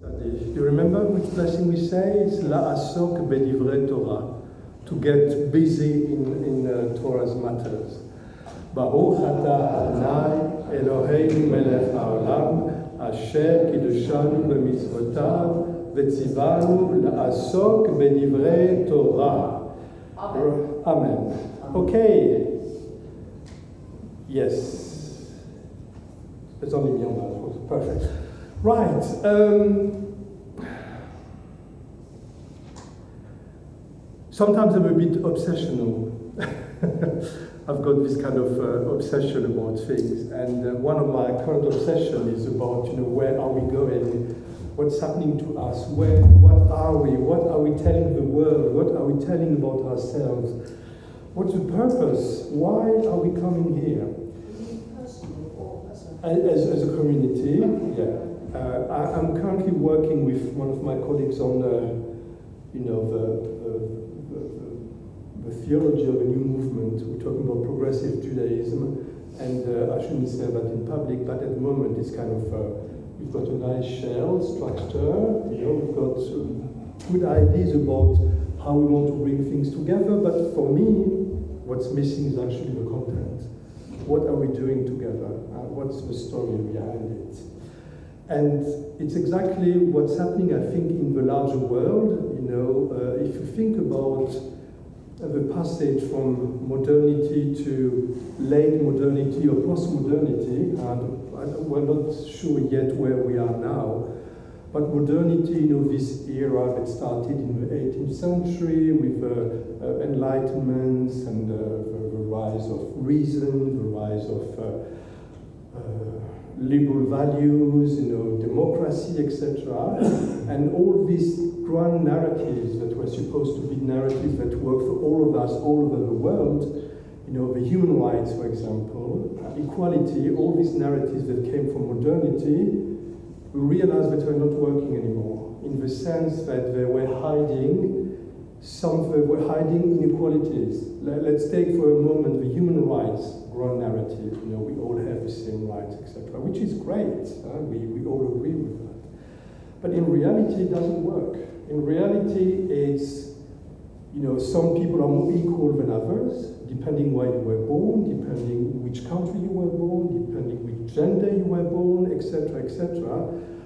You remember which blessing we say? It's la'asok b'divrei Torah, to get busy in Torah's matters. Baruch atah Adonai Eloheinu melech haolam asher kiddushanu b'mitzvotav v'tzivanu la'asok b'divrei Torah. Amen. Okay. Yes. It's only me on that. Perfect. Right. Sometimes I'm a bit obsessional. I've got this kind of obsession about things, and one of my current obsession is about, where are we going? What's happening to us? What are we? What are we telling the world? What are we telling about ourselves? What's the purpose? Why are we coming here? As a community, yeah. I'm currently working with one of my colleagues on, the theology of a new movement. We're talking about progressive Judaism, and I shouldn't say that in public, but at the moment it's kind of, we've got a nice shell structure, we've got good ideas about how we want to bring things together, but for me, what's missing is actually the content. What are we doing together? What's the story behind it? And it's exactly what's happening, I think, in the larger world. If you think about the passage from modernity to late modernity or post-modernity, we're not sure yet where we are now, but modernity, this era that started in the 18th century with enlightenment and the rise of reason, the rise of liberal values, democracy, etc. And all these grand narratives that were supposed to be narratives that work for all of us all over the world, the human rights, for example, equality, all these narratives that came from modernity, we realized that they were not working anymore, in the sense that they were hiding inequalities. Let's take for a moment the human rights grand narrative. We all have the same rights, etc., which is great. We all agree with that. But in reality, it doesn't work. In reality, it's, some people are more equal than others, depending where you were born, depending which country you were born, depending which gender you were born, etc., etc.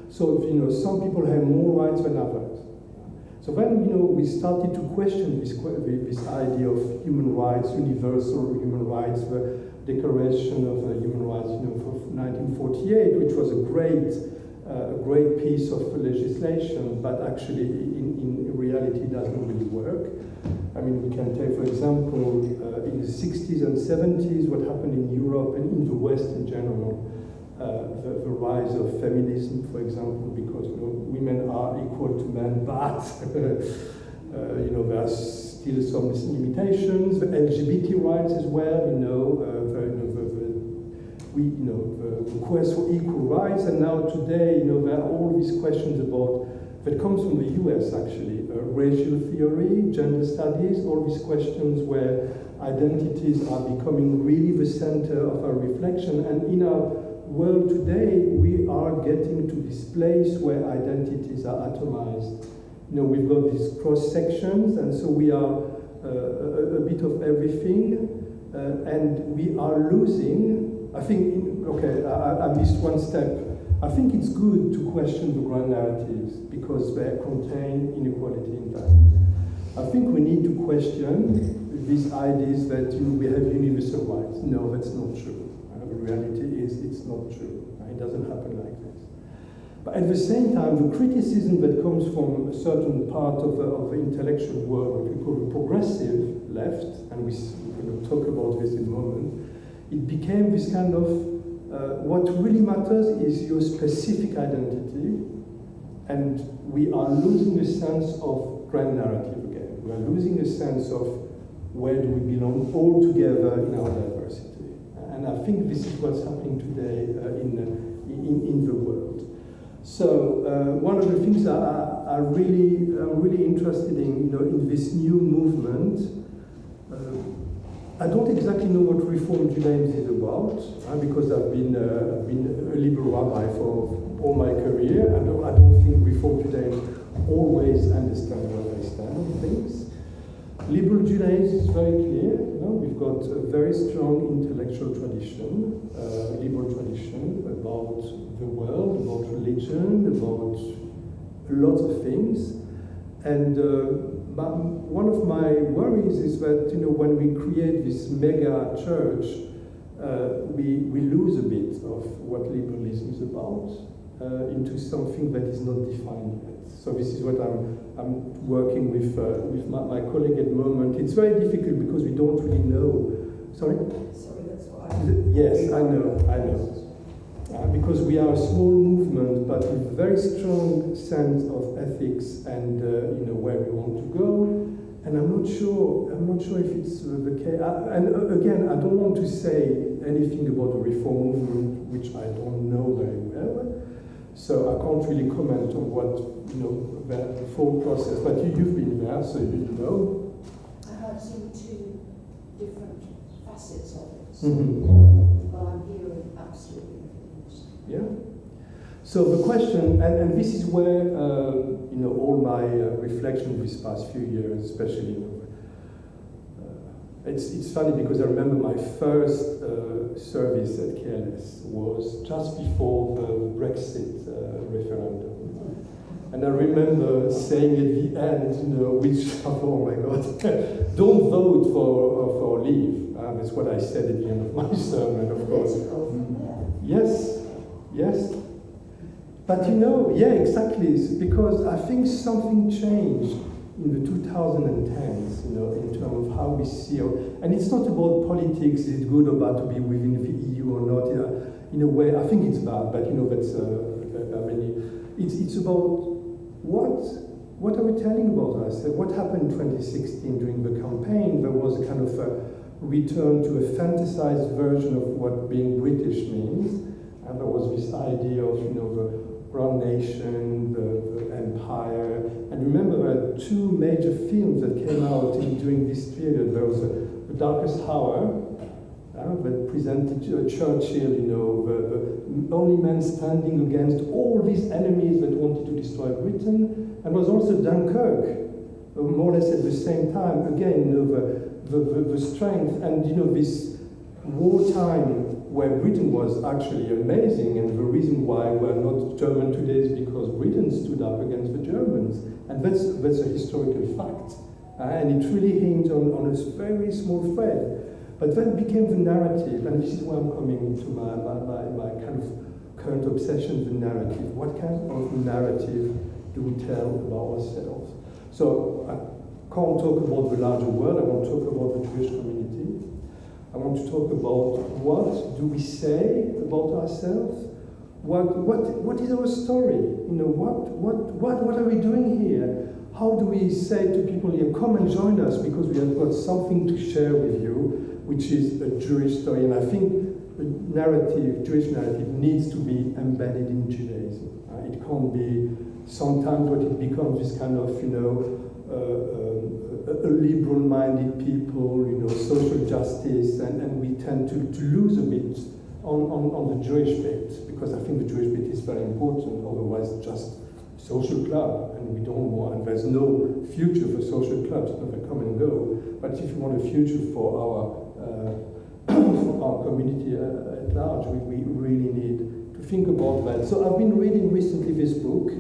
So, some people have more rights than others. So then, we started to question this idea of human rights, universal human rights, the Declaration of Human Rights, for 1948, which was a great piece of legislation, but actually, in reality, doesn't really work. I mean, we can take, for example, in the 60s and 70s, what happened in Europe and in the West in general. The rise of feminism, for example, because women are equal to men, but there are still some limitations. The LGBT rights as well, the quest for equal rights, and now today, there are all these questions about that comes from the US actually, racial theory, gender studies, all these questions where identities are becoming really the center of our reflection, and in our world today, we are getting to this place where identities are atomized. We've got these cross sections, and so we are a bit of everything, and we are losing. I think, I missed one step. I think it's good to question the grand narratives because they contain inequality in them. I think we need to question these ideas that we have universal rights. No, that's not true. The reality is it's not true. It doesn't happen like this. But at the same time, the criticism that comes from a certain part of the intellectual world, what we call the progressive left, and we'll talk about this in a moment, it became this kind of, what really matters is your specific identity, and we are losing a sense of grand narrative again. We are losing a sense of where do we belong all together in our diversity. And I think this is what's happening today in the world. So one of the things I'm really interested in this new movement. I don't exactly know what Reform Judaism is about, because I've been a liberal rabbi for all my career. I don't think Reform Judaism always understand where they stand on things. Liberal Judaism is very clear. We've got a very strong intellectual tradition, liberal tradition about the world, about religion, about lots of things. And one of my worries is that when we create this mega church, we lose a bit of what liberalism is about into something that is not defined yet. So this is what I'm working with my colleague at the moment. It's very difficult because we don't really know. Sorry, that's what Yes, I know. Because we are a small movement, but with a very strong sense of ethics and where we want to go. And I'm not sure if it's the case. And again, I don't want to say anything about the reform movement, which I don't know very well. So I can't really comment on what the thought process. But you've been there, so you know. I have seen two different facets of it. Mm-hmm. But I'm hearing absolutely everything. Yeah. So the question, and this is where all my reflection these past few years, especially, it's funny because I remember my first service at KLS was just before the Brexit referendum, and I remember saying at the end, which oh my God, don't vote for leave. That's what I said at the end of my sermon, of course. Yes. But yeah, exactly, because I think something changed in the 2010s, in terms of how we see and it's not about politics, is it good or bad to be within the EU or not, in a way, I think it's bad, but that's, it's about what are we telling about ourselves? What happened in 2016 during the campaign? There was a kind of a return to a fantasized version of what being British means, and there was this idea of, the Brown Nation, the Empire, and remember there are two major films that came out during this period. There was The Darkest Hour, that presented Churchill, the only man standing against all these enemies that wanted to destroy Britain, and was also Dunkirk, more or less at the same time. Again, the strength and this wartime where Britain was actually amazing, and the reason why we're not German today is because Britain stood up against the Germans, and that's a historical fact, and it really hinged on a very small thread. But that became the narrative, and this is where I'm coming to my kind of current obsession, the narrative. What kind of narrative do we tell about ourselves? So I can't talk about the larger world, I want to talk about the Jewish community. I want to talk about what do we say about ourselves? What is our story? What are we doing here? How do we say to people here, come and join us because we have got something to share with you, which is a Jewish story. And I think the Jewish narrative needs to be embedded in Judaism. It can't be sometimes what it becomes this kind of, a liberal-minded people, social justice, and we tend to lose a bit on the Jewish bit, because I think the Jewish bit is very important, otherwise it's just social club, and we don't want, and there's no future for social clubs, they come and go. But if you want a future for our community at large, we really need to think about that. So I've been reading recently this book,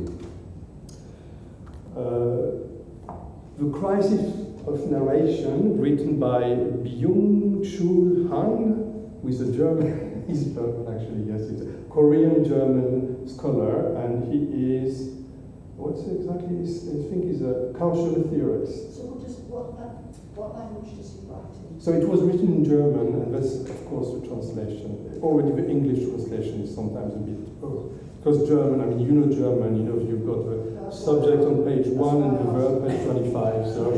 The Crisis of Narration, written by Byung-Chul Han, who is a German, he's German actually, yes, he's a Korean-German scholar, and he is, what's exactly, I think he's a cultural theorist. So what language does he write in? So it was written in German, and that's, of course, the translation. Already the English translation is sometimes a bit, because German, German, you've got the subject on page 1 and the verb page 25, so.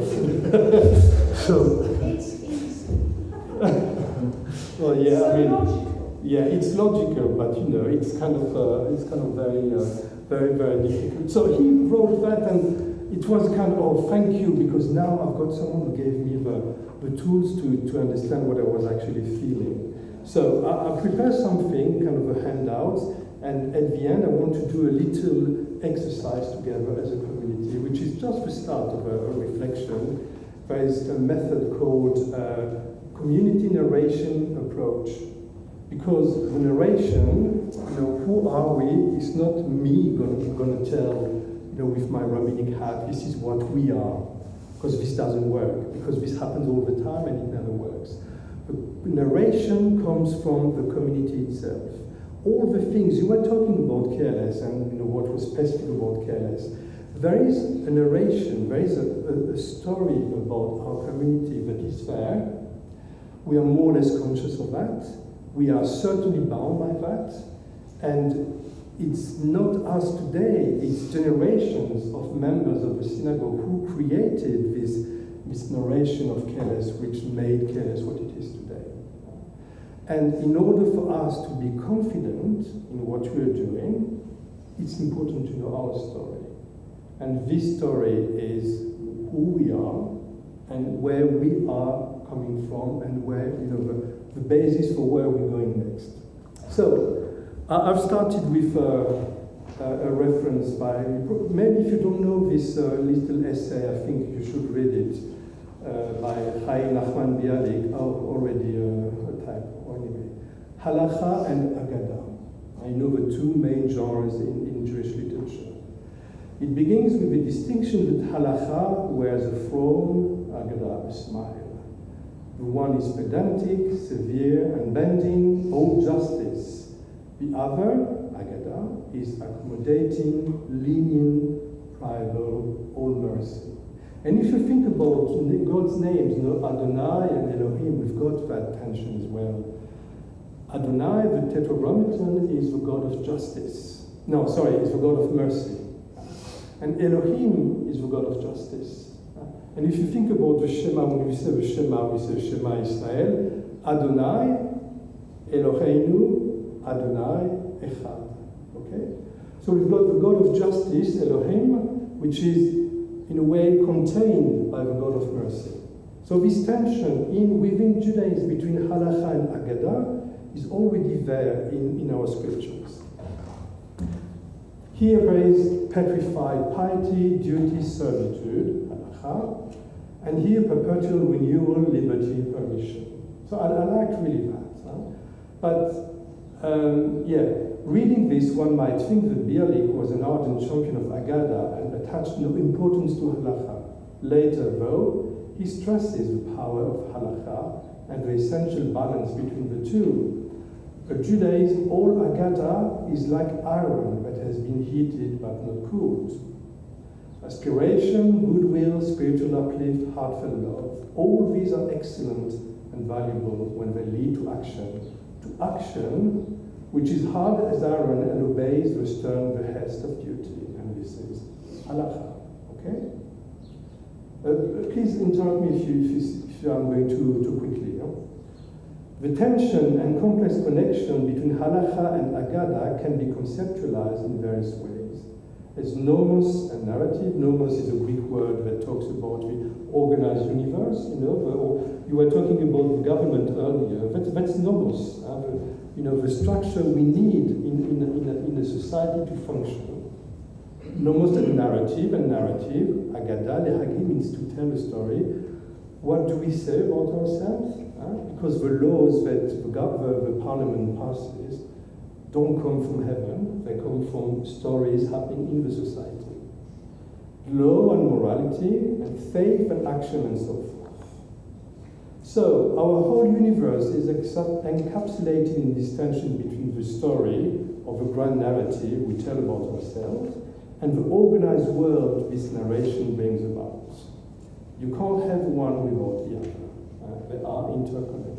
It's easy. Well, yeah, logical. Yeah, it's logical, but it's kind of very, very, very difficult. So he wrote that, and it was kind of, thank you, because now I've got someone who gave me the tools to understand what I was actually feeling. So I prepared something, kind of a handout, And at the end, I want to do a little exercise together as a community, which is just the start of a reflection. There is a method called community narration approach. Because the narration, who are we, is not me going to tell, with my rabbinic hat, this is what we are. Because this doesn't work. Because this happens all the time and it never works. The narration comes from the community itself. All the things, you were talking about careless and what was specific about careless. There is a narration, there is a story about our community that is there. We are more or less conscious of that. We are certainly bound by that. And it's not us today, it's generations of members of the synagogue who created this narration of Keles, which made Keles what it is today. And in order for us to be confident in what we're doing, it's important to know our story. And this story is who we are and where we are coming from and where, the basis for where we're going next. So, I've started with a reference by, maybe if you don't know this little essay, I think you should read it, by Chai Nachman Bialik, already a typo, anyway. Halacha and Agada. I know the two main genres in Jewish literature. It begins with the distinction that Halacha wears a frown, Agada a smile. The one is pedantic, severe, and bending, all justice. The other, Agada, is accommodating, lenient, private, all mercy. And if you think about God's names, Adonai and Elohim, we've got that tension as well. Adonai, the tetragrammaton, is the God of justice. No, sorry, is the God of mercy. And Elohim is the God of justice. And if you think about the Shema, when we say the Shema, we say Shema Israel, Adonai, Eloheinu, Adonai, Echad. Okay? So we've got the God of justice, Elohim, which is in a way contained by the God of mercy. So this tension within Judaism between Halacha and Agada is already there in our scriptures. Here there is petrified piety, duty, servitude, Halacha, and here perpetual renewal, liberty, permission. So I like really that. But reading this, one might think that Bialik was an ardent champion of Agada and attached no importance to Halacha. Later, though, he stresses the power of Halacha and the essential balance between the two. For Judaism, all Agada is like iron that has been heated but not cooled. Aspiration, goodwill, spiritual uplift, heartfelt love, all these are excellent and valuable when they lead to action. To action, which is hard as iron and obeys the stern behest of duty. And this is Halacha. Okay? Please interrupt me if I'm going too quickly. No? The tension and complex connection between Halacha and Agada can be conceptualized in various ways. As nomos and narrative. Nomos is a Greek word that talks about the organized universe. You were talking about the government earlier. That's nomos. The structure we need in a society to function. Nomos and narrative, Agada, lehagi means to tell a story. What do we say about ourselves? Because the laws that the parliament passes don't come from heaven, they come from stories happening in the society. Law and morality, and faith and action, and so forth. So, our whole universe is encapsulated in this tension between the story of a grand narrative we tell about ourselves and the organized world this narration brings about. You can't have one without the other. They are interconnected.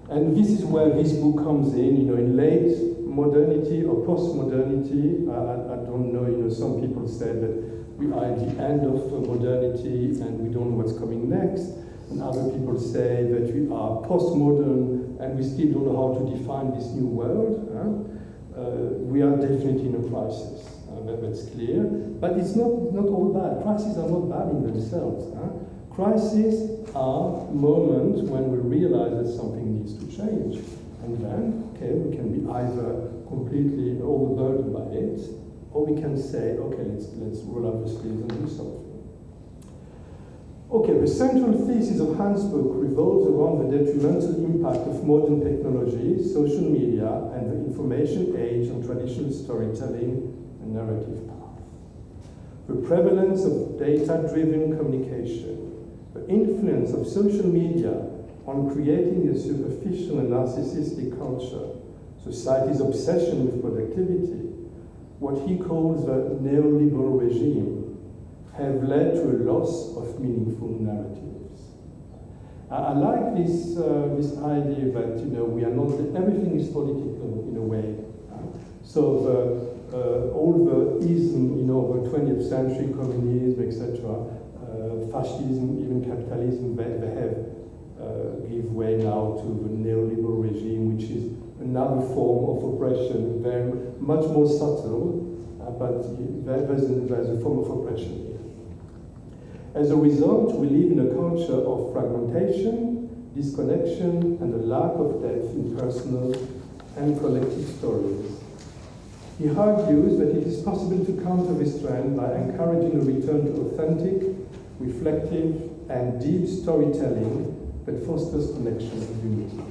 And this is where this book comes in late modernity or post-modernity. I don't know, some people say that we are at the end of modernity and we don't know what's coming next. And other people say that we are postmodern and we still don't know how to define this new world. We are definitely in a crisis. That's clear. But it's not all bad. Crises are not bad in themselves. Crises are moments when we realize that something needs to change. And then, we can be either completely overburdened by it, or we can say, okay, let's roll up the sleeves and do something. Okay, the central thesis of Han's book revolves around the detrimental impact of modern technology, social media, and the information age on traditional storytelling and narrative path. The prevalence of data-driven communication, the influence of social media on creating a superficial and narcissistic culture, society's obsession with productivity, what he calls the neoliberal regime, have led to a loss of meaningful narratives. I like this idea that we are not everything is political in a way. So all the ism, the 20th century communism, etc., fascism, even capitalism, they have give way now to the neoliberal regime, which is another form of oppression, very much more subtle, but there's a form of oppression here. As a result, we live in a culture of fragmentation, disconnection, and a lack of depth in personal and collective stories. He argues that it is possible to counter this trend by encouraging a return to authentic, reflective, and deep storytelling that fosters connection and unity.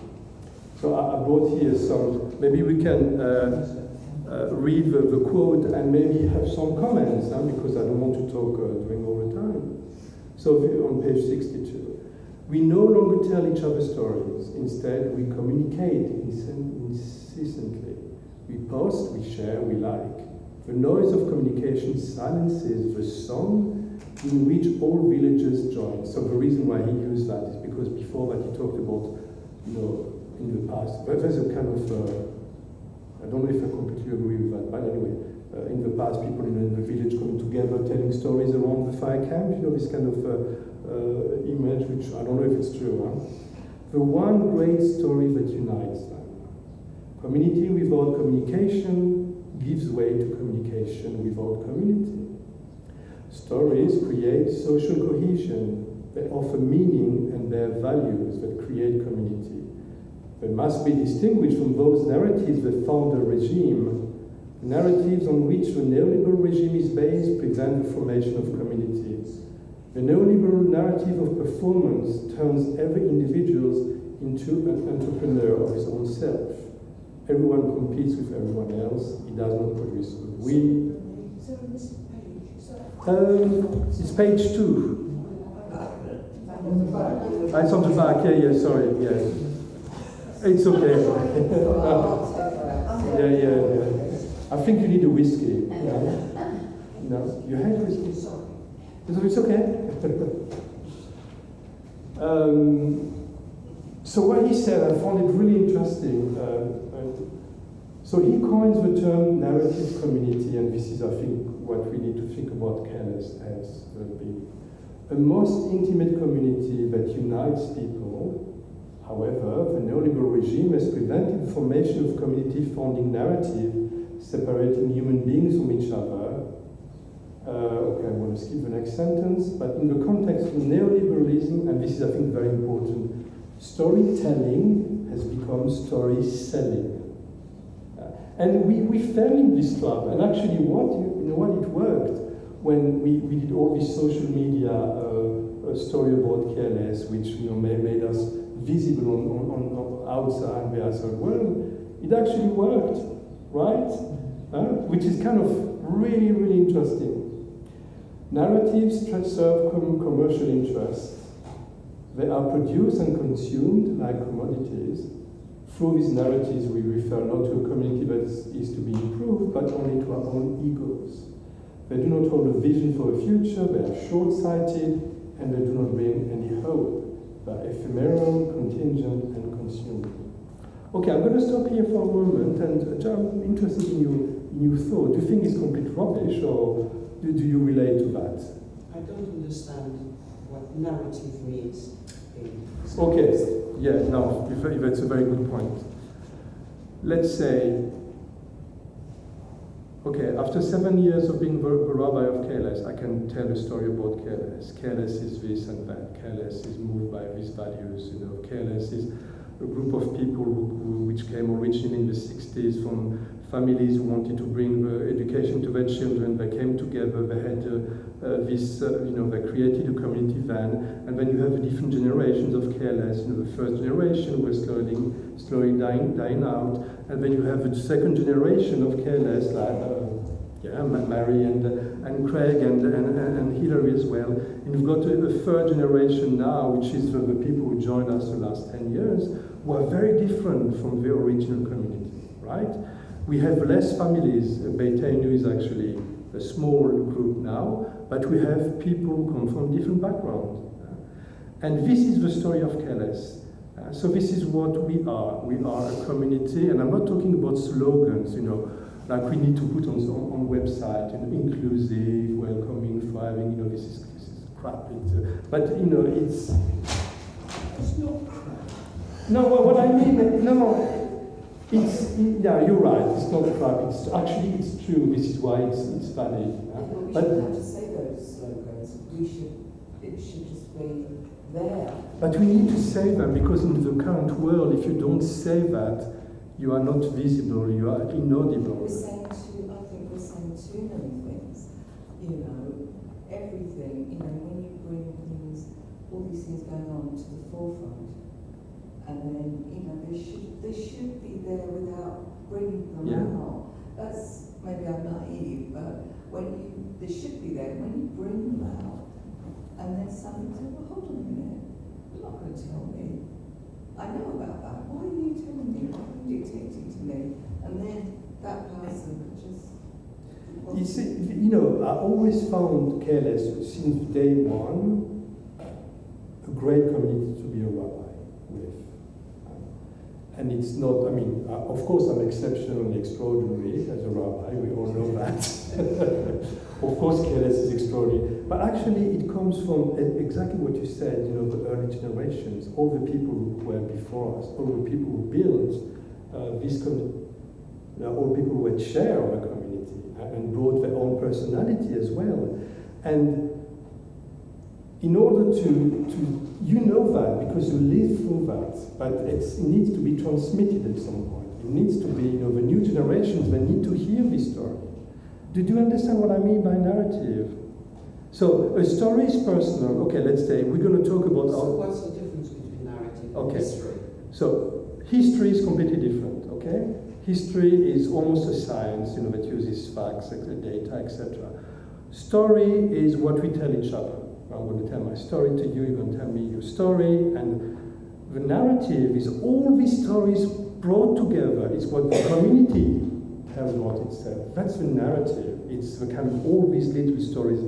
So I brought here some, maybe we can read the quote and maybe have some comments, because I don't want to talk during all the time. So on page 62, we no longer tell each other stories. Instead, we communicate incessantly. We post, we share, we like. The noise of communication silences the song in which all villagers join. So the reason why he used that is because before that he talked about, in the past, there's a kind of, I don't know if I completely agree with that, but anyway, in the past, people in the village coming together, telling stories around the fire camp, this kind of image, which I don't know if it's true. The one great story that unites them. Community without communication gives way to communication without community. Stories create social cohesion. They offer meaning and bear values that create community. They must be distinguished from those narratives that found a regime. Narratives on which the neoliberal regime is based prevent the formation of communities. The neoliberal narrative of performance turns every individual into an entrepreneur of his own self. Everyone competes with everyone else. It does not produce good. It's page 2. It's on the back. Yeah, sorry. Yeah. It's okay. Yeah. I think you need a whiskey. No? You had whiskey? It's okay. So what he said, I found it really interesting. So he coins the term narrative community, and this is, I think, what we need to think about careless as a most intimate community that unites people. However, the neoliberal regime has prevented the formation of community-founding narrative separating human beings from each other. Okay, I'm going to skip the next sentence, but in the context of neoliberalism, and this is, I think, very important, storytelling has become story selling. And we fell in this trap, and actually it worked when we did all this social media story about careless, which made us visible on outside the outside world. It actually worked, right? Which is kind of really, really interesting. Narratives serve commercial interests. They are produced and consumed like commodities. Through these narratives, we refer not to a community that is to be improved, but only to our own egos. They do not hold a vision for the future, they are short-sighted, and they do not bring any hope. They are ephemeral, contingent, and consumed. Okay, I'm going to stop here for a moment, and I'm interested in your thought. Do you think it's complete rubbish, or do you relate to that? I don't understand what narrative means. Okay, yeah, no, that's a very good point. Let's say, okay, after 7 years of being the rabbi of Careless, I can tell a story about Careless. Careless is this and that. Careless is moved by these values. Careless is a group of people which came originally in the 60s from families who wanted to bring education to their children. They came together. They had they created a community van, and then you have the different generations of careless. The first generation was slowly dying out, and then you have the second generation of careless, like Mary and Craig and Hillary as well. And you've got a third generation now, which is the people who joined us the last 10 years, who are very different from the original community, right? We have less families. Beitenu is actually a small group now, but we have people who come from different backgrounds. And this is the story of Keles. So this is what we are. We are a community, and I'm not talking about slogans, like we need to put on website, inclusive, welcoming, thriving, this is crap. But it's not crap. No, what I mean, no. You're right. It's not crap. It's true. This is why it's valid. Well, we But shouldn't have to say those slogans. It should just be there. But we need to say them, because in the current world, if you don't say that, you are not visible. You are inaudible. I think we're saying too many things. Everything. When you bring all these things going on to the forefront, and then they should be there without bringing them out. That's maybe I'm naive, but they should be there when you bring them out, and then somebody says, "Well, hold on a minute, you're not going to tell me. I know about that. Why are you telling me? Why are you dictating to me?" And then that person could just. You see, I always found Keles since day one a great community to be a rabbi with. And it's not, of course I'm exceptionally extraordinary as a rabbi, we all know that. Of course Keles is extraordinary. But actually it comes from exactly what you said, the early generations, all the people who were before us, all the people who built this community, all people who had share of the community and brought their own personality as well. And in order to you know that because you live through that, but it needs to be transmitted at some point. It needs to be, the new generations, they need to hear this story. Do you understand what I mean by narrative? So a story is personal. Okay, let's say we're going to talk about. So what's the difference between narrative and history? So history is completely different. Okay, history is almost a science, that uses facts, data, etc. Story is what we tell each other. I'm going to tell my story to you, you're going to tell me your story, and the narrative is all these stories brought together. It's what the community tells about itself. That's the narrative. It's the kind of all these little stories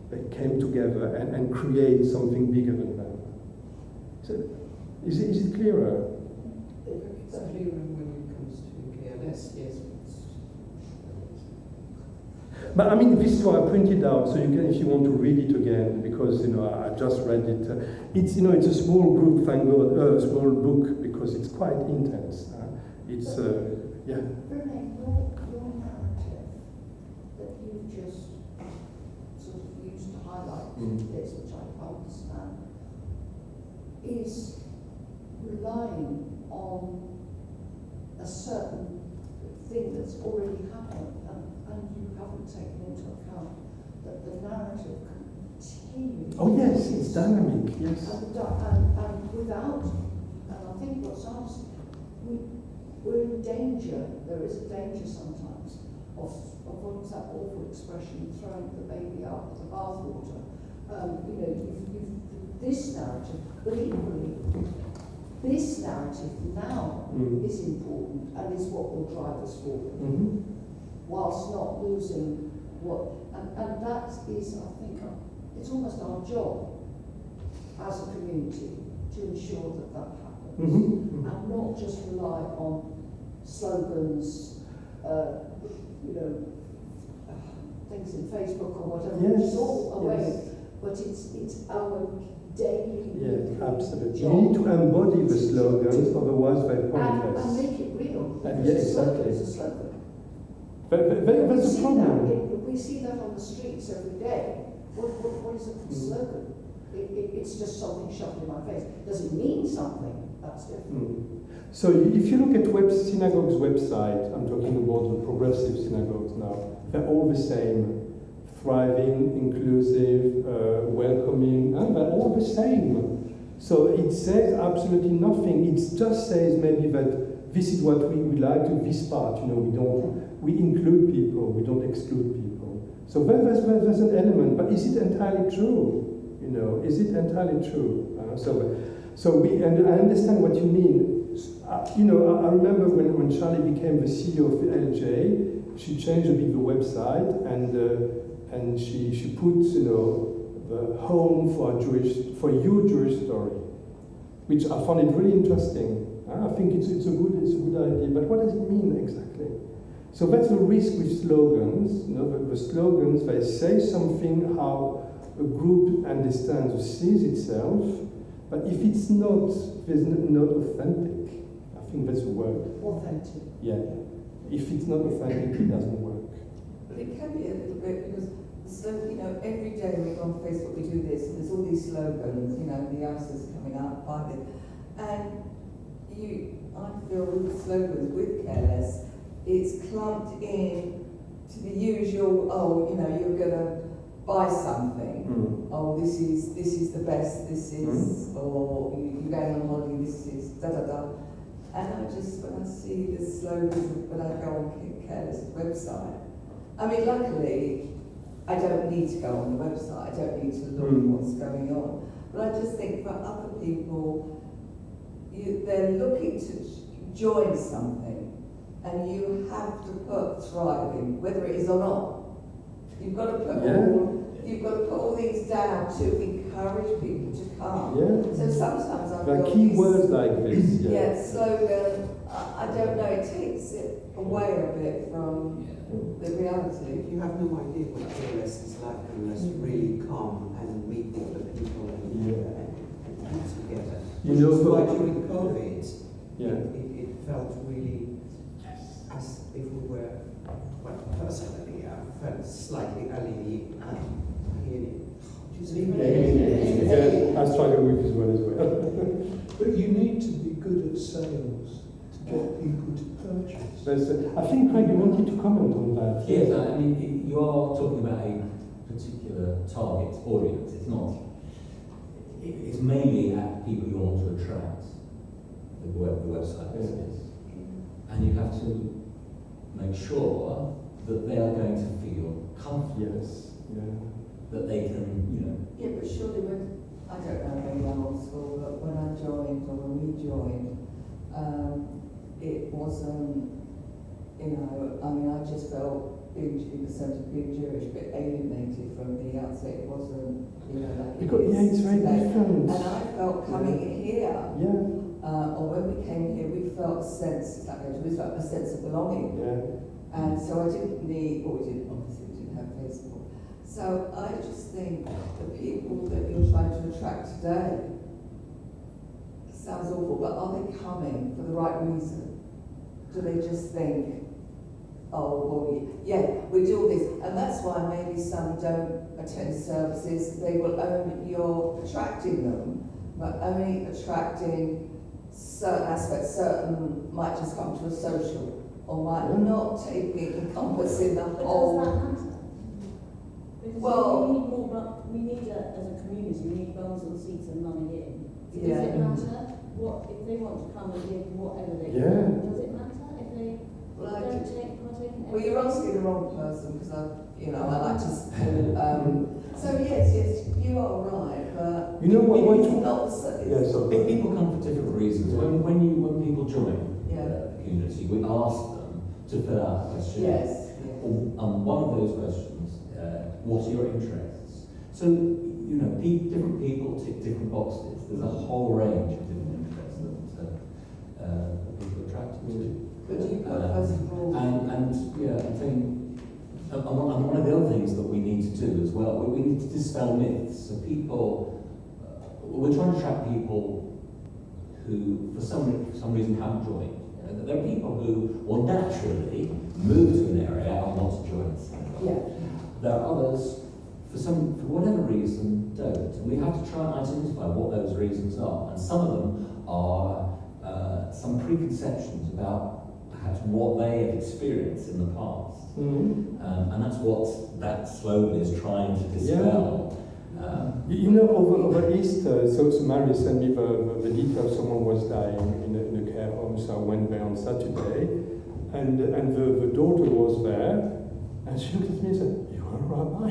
that came together and create something bigger than them. So, is it clearer? It's clearer when it comes to KLS, yes. But this is what I printed out, so you can, if you want to read it again, because I just read it. It's it's a small group, thank God, small book, because it's quite intense. It's yeah. René, your narrative that you've just sort of used to highlight this, which I understand, is relying on a certain thing that's already happened, and you haven't taken into account that the narrative continues. Oh yes, it's dynamic. Yes. And without, and I think what's asked, we're in danger. There is a danger sometimes of what is that awful expression, throwing the baby out with the bathwater. You've this narrative, but equally, this narrative now is important and is what will drive us forward, whilst not losing what, and that is, I think, it's almost our job as a community to ensure that happens, and not just rely on slogans, things in Facebook or whatever, which is all away, but it's our daily. Yes, absolutely. You need to embody the slogans, otherwise they're pointless. And make it real. Exactly. It's a slogan. But that's a problem. We see that on the streets every day. What is a slogan? It's just something shoved in my face. Does it mean something? That's different. So if you look at synagogues' website, I'm talking about the progressive synagogues now, they're all the same. Thriving, inclusive, welcoming, and they're all the same. So it says absolutely nothing. It just says maybe that this is what we would like to, this part, we include people, we don't exclude people. So there's an element, but is it entirely true? Is it entirely true? And I understand what you mean. I remember when Charlie became the CEO of the LJ, she changed a bit the website and she put the home for your Jewish story, which I found it really interesting. I think it's a good idea, but what does it mean exactly? So that's the risk with slogans. The slogans, they say something how a group understands or sees itself, but if it's not authentic, I think that's the word. Authentic. Yeah. If it's not authentic, it doesn't work. But it can be a little bit because every day we go on Facebook, we do this, and there's all these slogans, the answers coming out by it. And I feel with the slogans, with Careless, it's clumped in to the usual, you're going to buy something. Oh, this is the best, this is, or you're going on holiday, this is da-da-da. And when I see the slogans, when I go on Careless website, I mean, luckily, I don't need to go on the website, I don't need to look at what's going on. But I just think for other people, they're looking to join something, and you have to put thriving, whether it is or not. You've got to put all these down to encourage people to come. Yeah. So sometimes I've There are got key these, words like this. slogan. I don't know. It takes it away a bit from the reality. You have no idea what TLS is like unless you really come and meet the other people and come together. Which is why during COVID, it felt really as if we were, personally, I felt slightly alienated. I struggle with this one as well. But you need to be good at sales to get people to purchase. I think, Craig, you wanted to comment on that. Yes, I mean, you are talking about a particular target audience. It's not. It's mainly at people you want to attract. The website is, and you have to make sure that they are going to feel comfortable. Yes. Yeah. That they can, Yeah, but surely when, I don't know very well old school, but when I joined, or when we joined, it wasn't, I just felt being Jewish, but alienated from the outset. It wasn't, like because, it is it's very today. different. And I felt coming in here, Yeah. or when we came here, we felt a sense, a sense of belonging. Yeah. And so I didn't need, obviously we didn't have Facebook. So I just think the people that you're trying to attract today, sounds awful, but are they coming for the right reason? Do they just think, we do all this, and that's why maybe some don't attend services. They will only, you're attracting them, but only attracting certain aspects. Certain might just come to a social, or might not encompassing the whole. But does that matter? Because we need as a community, we need bums on seats and money in. So does it matter what if they want to come and give whatever they can? Does it matter if they don't partake in everything? Well, you're asking the wrong person because I like to. So yes, you are right, but people come for different reasons. When people join the community, we ask them to fill out a questionnaire. Yes. One of those questions, what are your interests? So different people tick different boxes. There's a whole range of different interests that people are attracted to. But you put first of all. And one of the other things that we need to do as well, we need to dispel myths. So we're trying to attract people who, for some reason, haven't joined. There are people who will naturally move to an area and want to join us. There are others, for whatever reason, don't. And we have to try and identify what those reasons are. And some of them are some preconceptions about perhaps what they have experienced in the past. And that's what that slogan is trying to dispel. Over Easter, so Mary sent me the details. Someone was dying in a care home, so I went there on Saturday, and the daughter was there, and she looked at me and said, "You are a rabbi."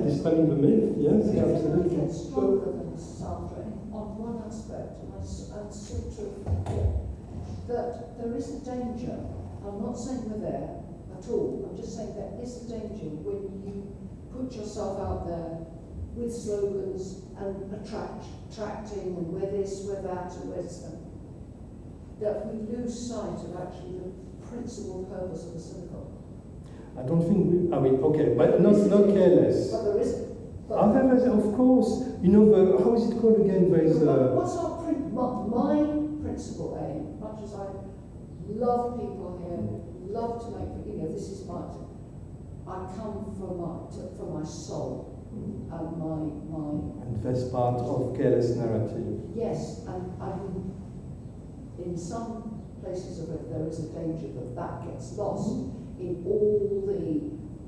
Dispelling the myth, yes, absolutely. It gets stronger than Sandra on one aspect, and sort of that there is a danger. I'm not saying we're there at all. I'm just saying there is a danger when you put yourself out there with slogans and attracting and we're this, we're that, and we're that we lose sight of actually the principal purpose of the synagogue. I don't think but not careless. But there is. Of course, how is it called again? What's our my principal aim? Much as I love people here, love to make this is I come for my soul and my. And that's part of careless narrative. Yes, and in some places of it, there is a danger that gets lost in all the.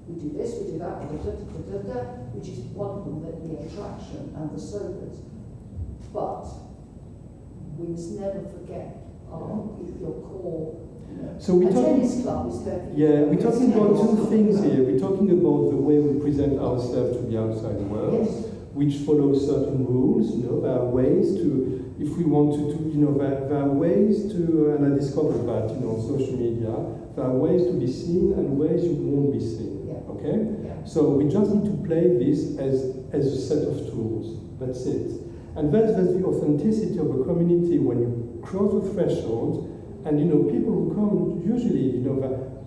We do this, we do that, which is one of them, the attraction and the slogans. But we must never forget your core. So we're talking, tennis club is there. we're talking about two things here. We're talking about the way we present ourselves to the outside world, which follows certain rules. There are ways to, if we want there are ways to, and I discovered that, on social media, there are ways to be seen and ways you won't be seen. Okay? Yeah. So we just need to play this as a set of tools. That's it. And that's the authenticity of a community when you cross the threshold. And people who come usually,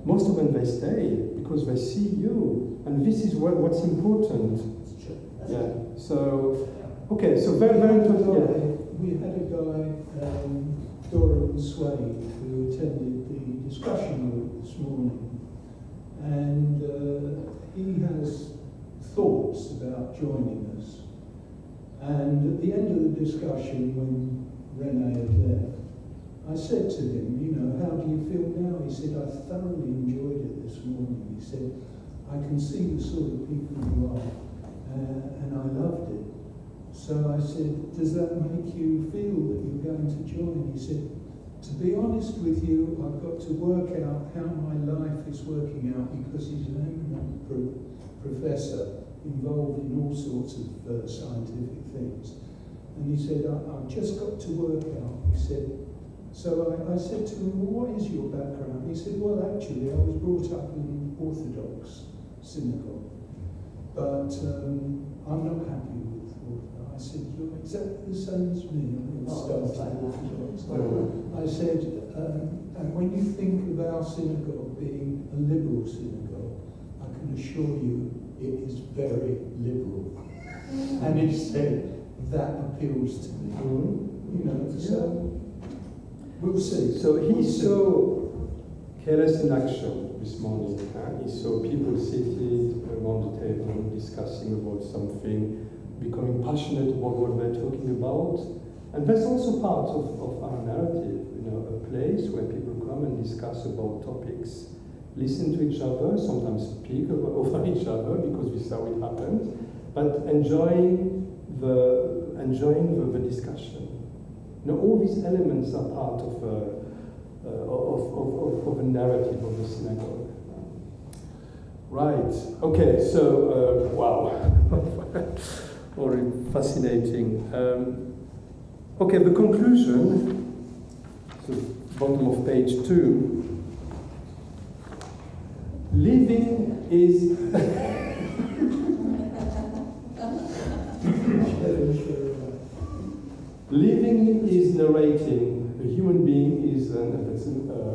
most of them they stay because they see you, and this is what's important. That's true. So, okay. So very important. We had a guy, Dora Swade, who attended the discussion group this morning, and he has thoughts about joining us. And at the end of the discussion, when René had left, I said to him, how do you feel now? He said, I thoroughly enjoyed it this morning. He said, I can see the sort of people you are, and I loved it. So I said, does that make you feel that you're going to join? He said, to be honest with you, I've got to work out how my life is working out, because he's an eminent professor involved in all sorts of scientific things. And he said, I've just got to work out. He said, so I said to him, well, what is your background? He said, well, actually, I was brought up in an Orthodox synagogue, but I'm not happy with Orthodox. I said, you're exactly the same as me. I started Orthodox. I said, and when you think of our synagogue being a liberal synagogue, I can assure you it is very liberal. And he said, that appeals to me. So we'll see. So he saw careless in action this morning. He saw people seated around the table discussing about something, becoming passionate about what they're talking about. And that's also part of our narrative, a place where people come and discuss about topics, listen to each other, sometimes speak over each other because this is how it happens, but enjoying the discussion. All these elements are part of a narrative of the synagogue. Right. Okay. So wow, very fascinating. Okay. The conclusion. So bottom of page 2. Living is. Living is narrating. A human being is that's a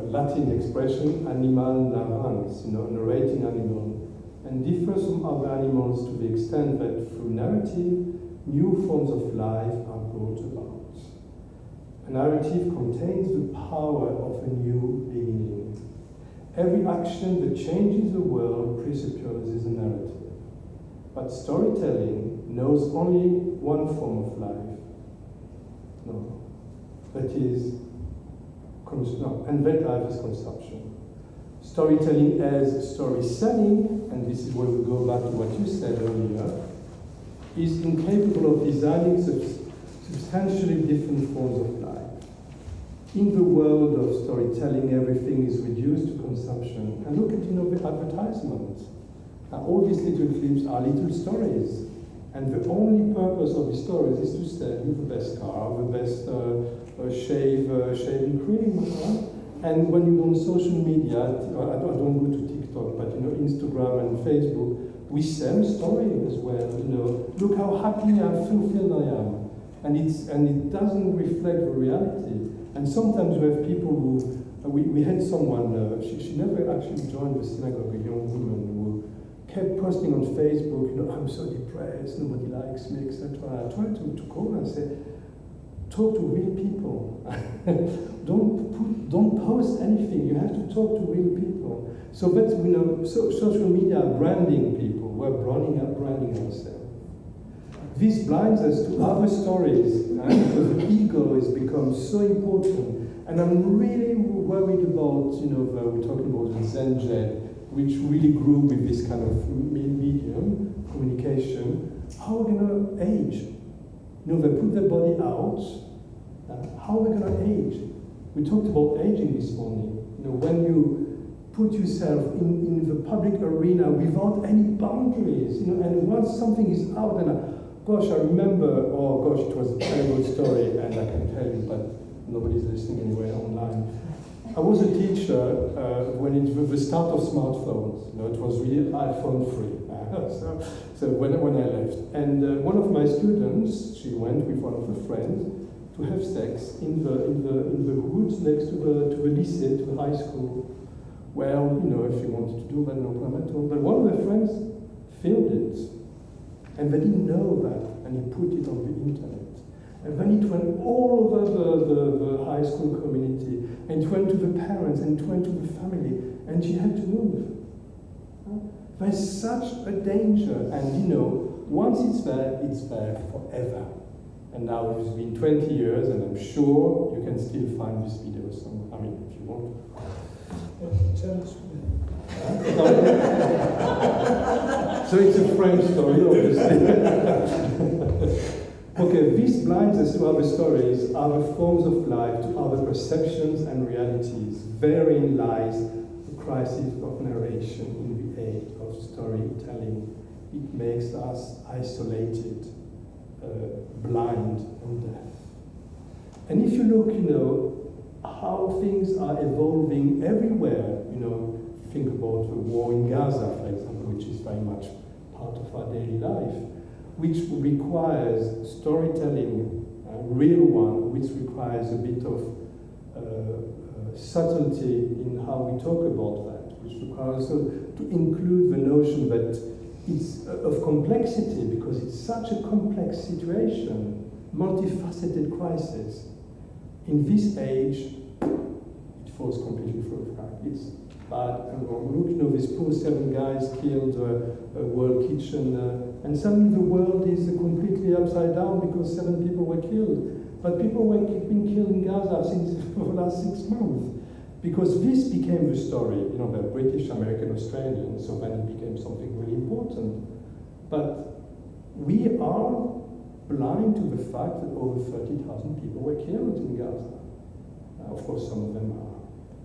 Latin expression, animal narrans, narrating animal, and differs from other animals to the extent that through narrative, new forms of life are brought about. A narrative contains the power of a new beginning. Every action that changes the world presupposes a narrative. But storytelling knows only one form of life. No. That is, and that life is consumption. Storytelling as story selling, and this is where we go back to what you said earlier, is incapable of designing substantially different forms of life. In the world of storytelling, everything is reduced to consumption. And look at the advertisements. All these little clips are little stories. And the only purpose of the stories is to sell you the best car, the best shaving cream. And when you go on social media, I don't go to TikTok, but Instagram and Facebook, we sell stories as well. Look how happy and fulfilled I am, and it doesn't reflect the reality. And sometimes we have people who we had someone. She never actually joined the synagogue. A young woman who kept posting on Facebook. I'm so depressed. Nobody likes me, etc. I tried to call her and say, talk to real people. Don't post anything. You have to talk to real people. So that's social media are branding people. We're branding ourselves. This blinds us to other stories, because the ego has become so important. And I'm really worried about, we're talking about the Zen Jet, which really grew with this kind of medium, communication. How are we going to age? They put their body out. How are we going to age? We talked about aging this morning. When you put yourself in the public arena without any boundaries, and once something is out, and gosh, I remember, it was a terrible story, and I can tell you, but nobody's listening anyway online. I was a teacher when it was the start of smartphones. It was really iPhone free. So when I left, and one of my students, she went with one of her friends to have sex in the woods next to the lycée, to the high school. Well, if you wanted to do that, no problem at all. But one of their friends filmed it. And they didn't know that, and he put it on the internet. And then it went all over the high school community, and it went to the parents, and it went to the family, and she had to move. There's such a danger, and once it's there forever. And now it's been 20 years, and I'm sure you can still find this video somewhere. If you want. Tell us. So it's a French story, obviously. Okay, this blinds us to other stories, other forms of life, to other perceptions and realities. Therein lies the crisis of narration in the age of storytelling. It makes us isolated, blind, and deaf. And if you look, how things are evolving everywhere, think about the war in Gaza, for example, which is very much part of our daily life, which requires storytelling, a real one, which requires a bit of subtlety in how we talk about that, which requires also to include the notion that it's of complexity, because it's such a complex situation, multifaceted crisis. In this age, it falls completely through the crack. It's bad. And look, these poor 7 guys killed a World Kitchen, and suddenly the world is completely upside down because 7 people were killed. But people were being killed in Gaza since for the last 6 months. Because this became the story, they're British, American, Australian, so then it became something really important. But we are blind to the fact that over 30,000 people were killed in Gaza. Of course, some of them are,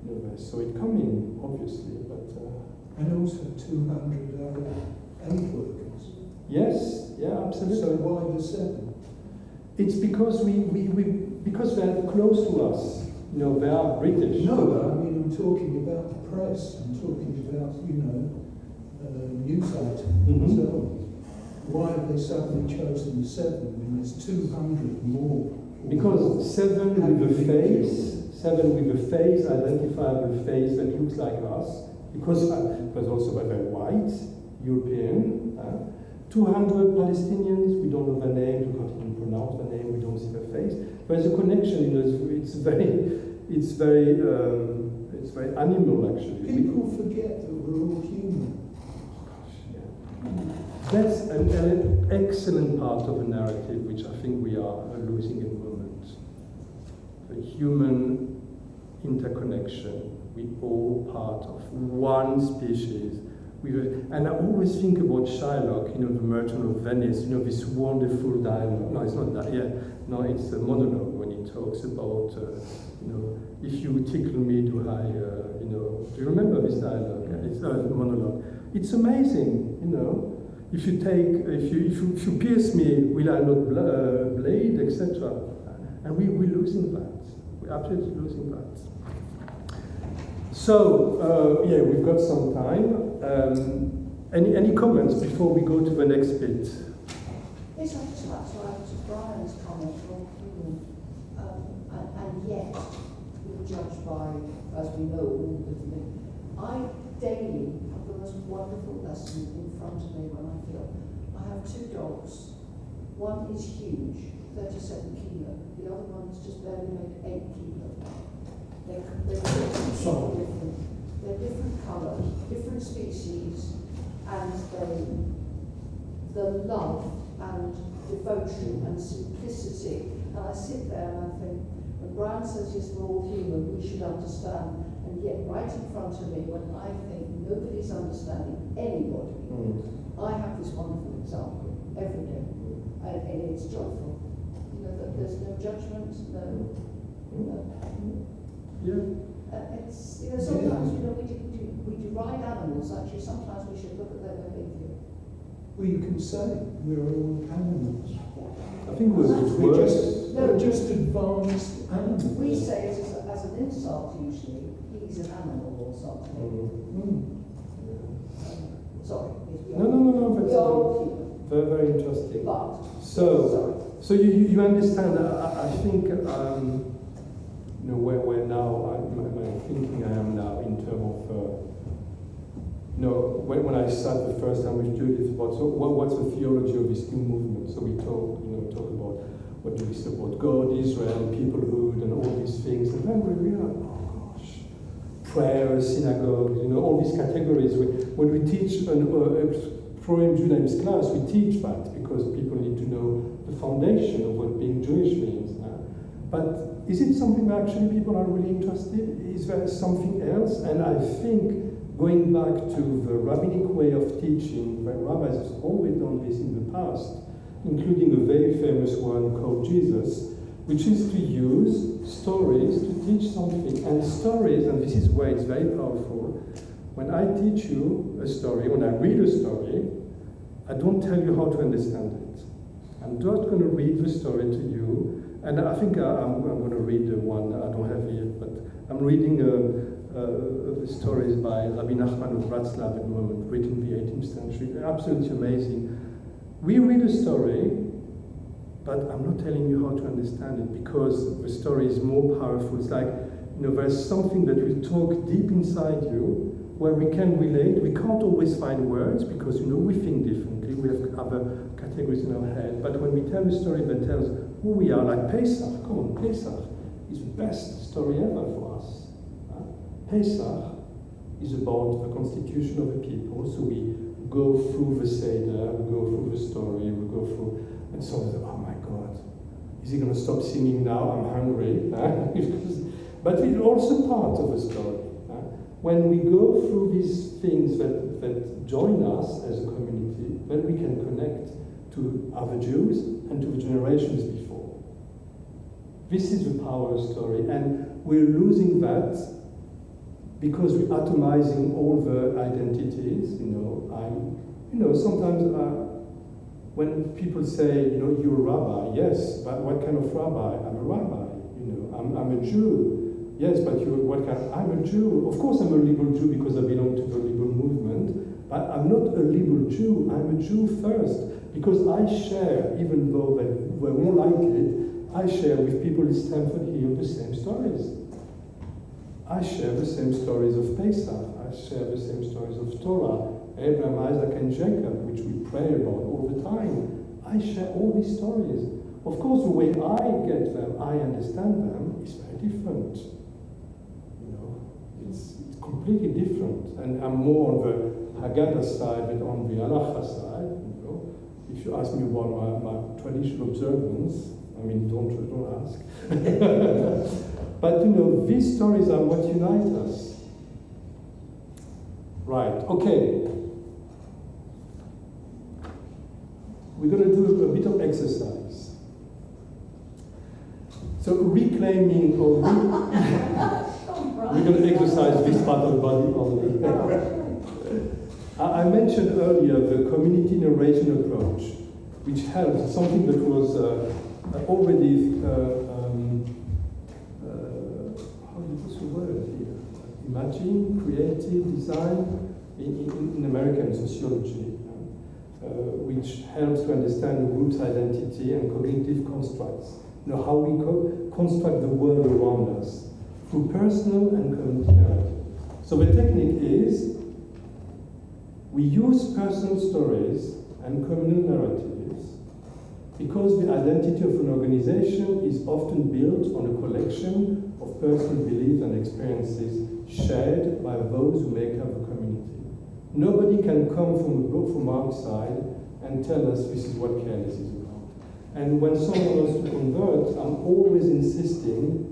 they saw it coming, obviously, but... and also 200 other aid workers. Yes, yeah, absolutely. So why the 7? It's because because they're close to us. They are British. No, but I'm talking about the press. I'm talking about, news items. Mm-hmm. So why have they suddenly chosen the 7 when there's 200 more? Because 7 with a face, identifiable face that looks like us, because also they're white, European. 200 Palestinians, we don't know their names, we can't even pronounce their name, we don't see their face. There's a connection, it's very animal actually. People forget that we're all human. That's an excellent part of the narrative, which I think we are losing at the moment. a human interconnection. We all part of one species. And I always think about Shylock, the Merchant of Venice, this wonderful dialogue. No, it's not that, yeah. No, it's a monologue when he talks about, if you tickle me, do I, do you remember this dialogue? It's a monologue. It's amazing, If you pierce me, will I not blade, etc. And we're losing that. We're absolutely losing that. So, we've got some time. Any comments before we go to the next bit? Yes, I'd just like to add to Brian's comment on human, and yet we're judged by, as we know, all the different things. I daily have the most wonderful lesson in front of me when I feel I have 2 dogs. One is huge, 37 kilo. The other one is just barely made 8 kilo. They're completely different. They're different colours, different species, and the love and devotion and simplicity. And I sit there and I think, when Brian says yes, we're all human, we should understand. And yet, right in front of me, when I think nobody's understanding anybody, I have this wonderful example every day, and it's joyful. That there's no judgment, no. Yeah. It's sometimes we deride animals. Actually, sometimes we should look at their behaviour. Well, you can say we're all animals. I think We're just advanced animals. We say it as an insult usually. He's an animal or something. Sorry. No. We are all human. Very, very interesting. But so you understand? I think where now my thinking I am now in terms of when I sat the first time with Judith about what's the theology of this new movement. So we talk about what do we say about God, Israel, peoplehood, and all these things, and then we realize, oh gosh, prayer, synagogue, all these categories. When we teach a Proem Judaism class, we teach that because people need to know the foundation of what being Jewish means. But is it something that actually people are really interested in? Is there something else? And I think going back to the rabbinic way of teaching, where rabbis have always done this in the past, including a very famous one called Jesus, which is to use stories to teach something. And stories, and this is where it's very powerful, when I teach you a story, when I read a story, I don't tell you how to understand it. I'm just going to read the story to you. And I think I'm going to read the one I don't have here, but I'm reading the stories by Rabbi Nachman of Bratslav at the moment, written in the 18th century. They're absolutely amazing. We read a story, but I'm not telling you how to understand it because the story is more powerful. It's like, there's something that will talk deep inside you where we can relate. We can't always find words because, we think differently. We have other categories in our head. But when we tell a story that tells who we are, like Pesach, come on, Pesach is the best story ever for us. Pesach is about the constitution of a people, so we go through the Seder, we go through the story, we go through, and so oh my God, is he going to stop singing now? I'm hungry. But it's also part of the story. When we go through these things that join us as a community, then we can connect to other Jews and to the generations before. This is the power of story, and we're losing that because we're atomizing all the identities. Sometimes when people say, you're a rabbi, yes, but what kind of rabbi? I'm a rabbi. I'm a Jew. Yes, but what kind? I'm a Jew. Of course, I'm a liberal Jew because I belong to the liberal movement. But I'm not a liberal Jew. I'm a Jew first because I share, even though they won't like it, I share with people in Stanford here the same stories. I share the same stories of Pesach. I share the same stories of Torah, Abraham, Isaac, and Jacob, which we pray about all the time. I share all these stories. Of course, the way I get them, I understand them, is very different. It's completely different. And I'm more on the Haggadah side than on the Halacha side. If you ask me about my traditional observance, I mean, don't ask. But you know, these stories are what unite us. Right, okay. We're going to do a bit of exercise. So reclaiming or we're going to exercise this part of the body only. I mentioned earlier the community narration approach, which helps, something that was already, what's the word here? Imagine, creative, design in American sociology, which helps to understand the group's identity and cognitive constructs. You know, how we construct the world around us through personal and community narrative. So the technique is we use personal stories and communal narratives because the identity of an organization is often built on a collection of personal beliefs and experiences shared by those who make up the community. Nobody can come from outside and tell us this is what careless is about. And when someone wants to convert, I'm always insisting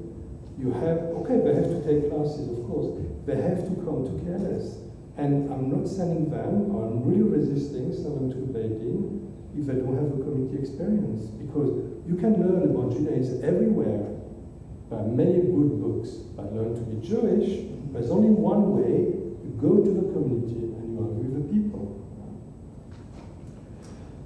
they have to take classes, of course. They have to come to careless. And I'm not sending them, or I'm really resisting sending them to Beijing if they don't have a community experience. Because you can learn about Judaism everywhere by many good books. But learn to be Jewish, there's only one way. You go to the community and you are with the people.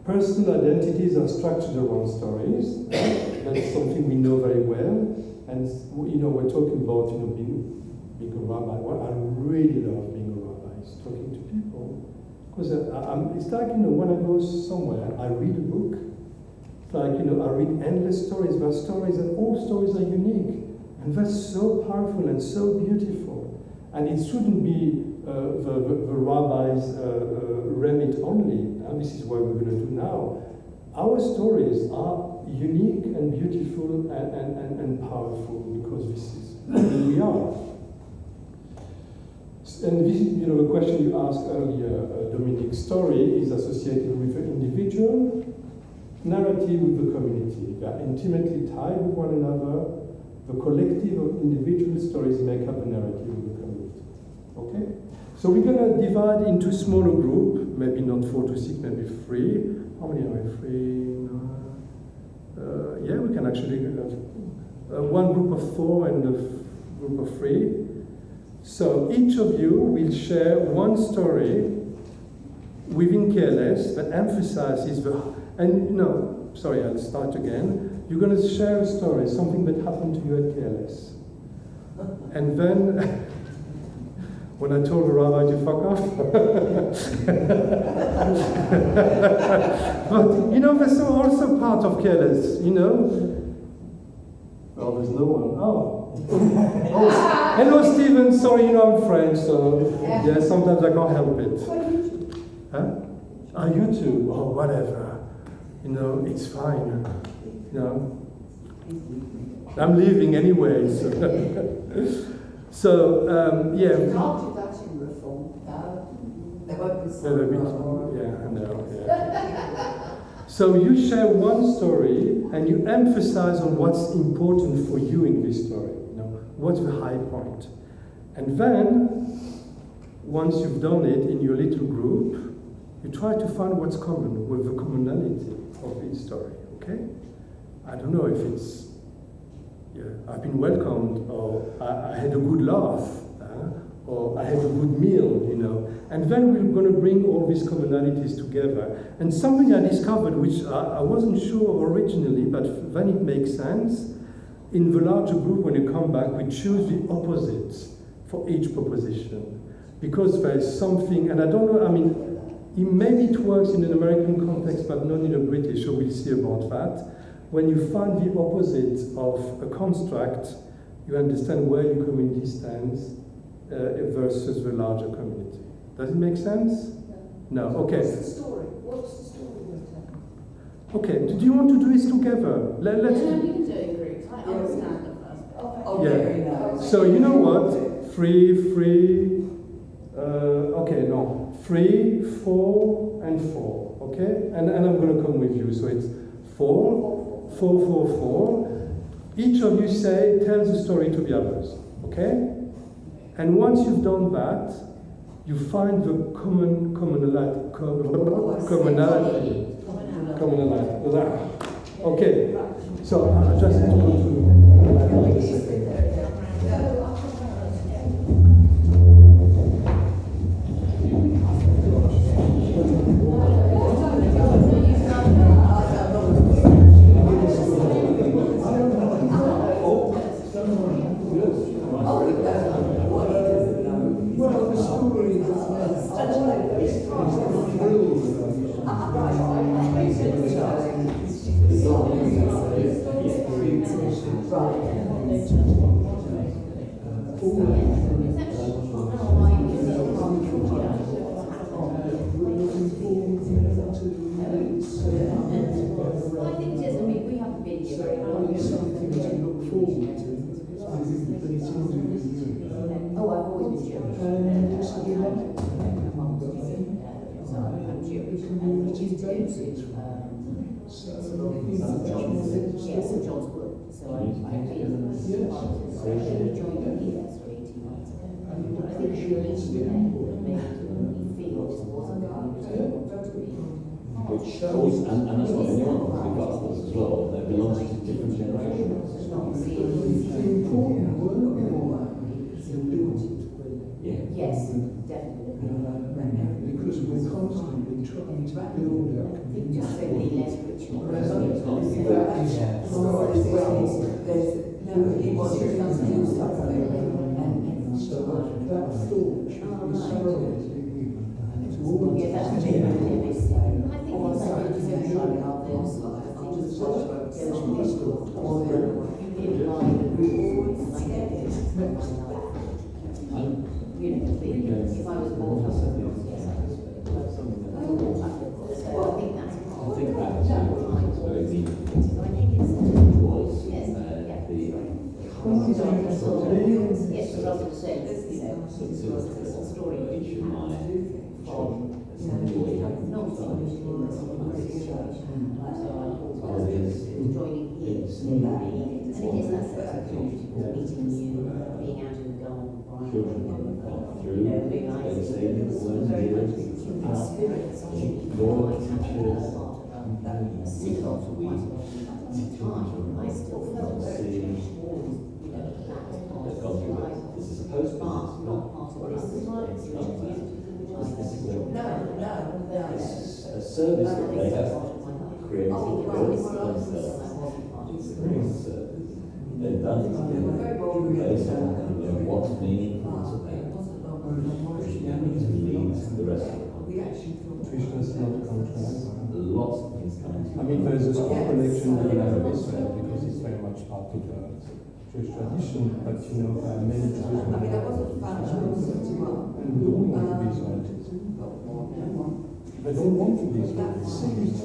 Personal identities are structured around stories. That's something we know very well. And you know, we're talking about being a rabbi. Well, I really love being a rabbi. It's talking to people. Because it's like, when I go somewhere, I read a book. It's like, I read endless stories. There are stories, and all stories are unique. And that's so powerful and so beautiful. And it shouldn't be the rabbi's remit only. And this is what we're going to do now. Our stories are unique and beautiful and powerful because this is who we are. And this is, the question you asked earlier, Dominique's story is associated with the individual, narrative with the community. They are intimately tied with one another. The collective of individual stories make up a narrative of the community. Okay? So we're going to divide into smaller groups, maybe not 4 to 6, maybe 3. How many are we? 3? Yeah, we can actually one group of 4 and a group of 3. So each of you will share one story within KLS that emphasizes I'll start again. You're going to share a story, something that happened to you at KLS. And then, when I told the rabbi to fuck off, but that's also part of KLS, Well, there's no one. Oh, hello, Stephen. Sorry, I'm French, so yeah, sometimes I can't help it. Huh? YouTube. Oh, whatever. It's fine. I'm leaving anyway. So, yeah. You can't do that in Reform. No, there won't be I know. Yeah. So you share one story and you emphasize on what's important for you in this story. What's the high point? And then, once you've done it in your little group, you try to find what's common with the commonality of each story, okay? I don't know if it's, I've been welcomed, or I had a good laugh, or I had a good meal, And then we're going to bring all these commonalities together. And something I discovered, which I wasn't sure originally, but then it makes sense. In the larger group, when you come back, we choose the opposites for each proposition. Because there is something, and I don't know, maybe it works in an American context, but not in a British, so we'll see about that. When you find the opposite of a construct, you understand where your community stands versus the larger community. Does it make sense? No. Okay. What's the story? What's the story we're telling? Okay. Do you want to do this together? Let's. Yeah, we can do it in groups. I understand the first bit. Oh, yeah. very nice. So you know what? 3, 4, and 4. Okay. And I'm going to come with you. So it's 4, 4. Each of you tells a story to the others, okay? And once you've done that, you find the commonality. Okay, so I just want to wait a second. Which shows, and that's what anyone can pick up as well, that belongs to different generations. Yes, definitely. Because we're constantly trying to build our community. Just so many less ritual. So that thought should be circulated towards Yeah, that's us. I think it's if I was born I think that's very deep. Was yes, Russell said, it's a story each of my children. not so much joining here, and it is that sense of meeting you, being out in the garden, Children have gone through, they say, learn here, Lord, teachers, I still felt very they've gone through it. This is supposed to be not part of this. It's a service that they have created for themselves. They've done it based on what's meaningful to them. To lead the rest of the country. Krishna's not contrast. Lots of things coming I mean, there's a strong connection with Israel because it's very much part of the Jewish tradition, but many Jews and we don't want to be Israelis. They don't want to be Israelis.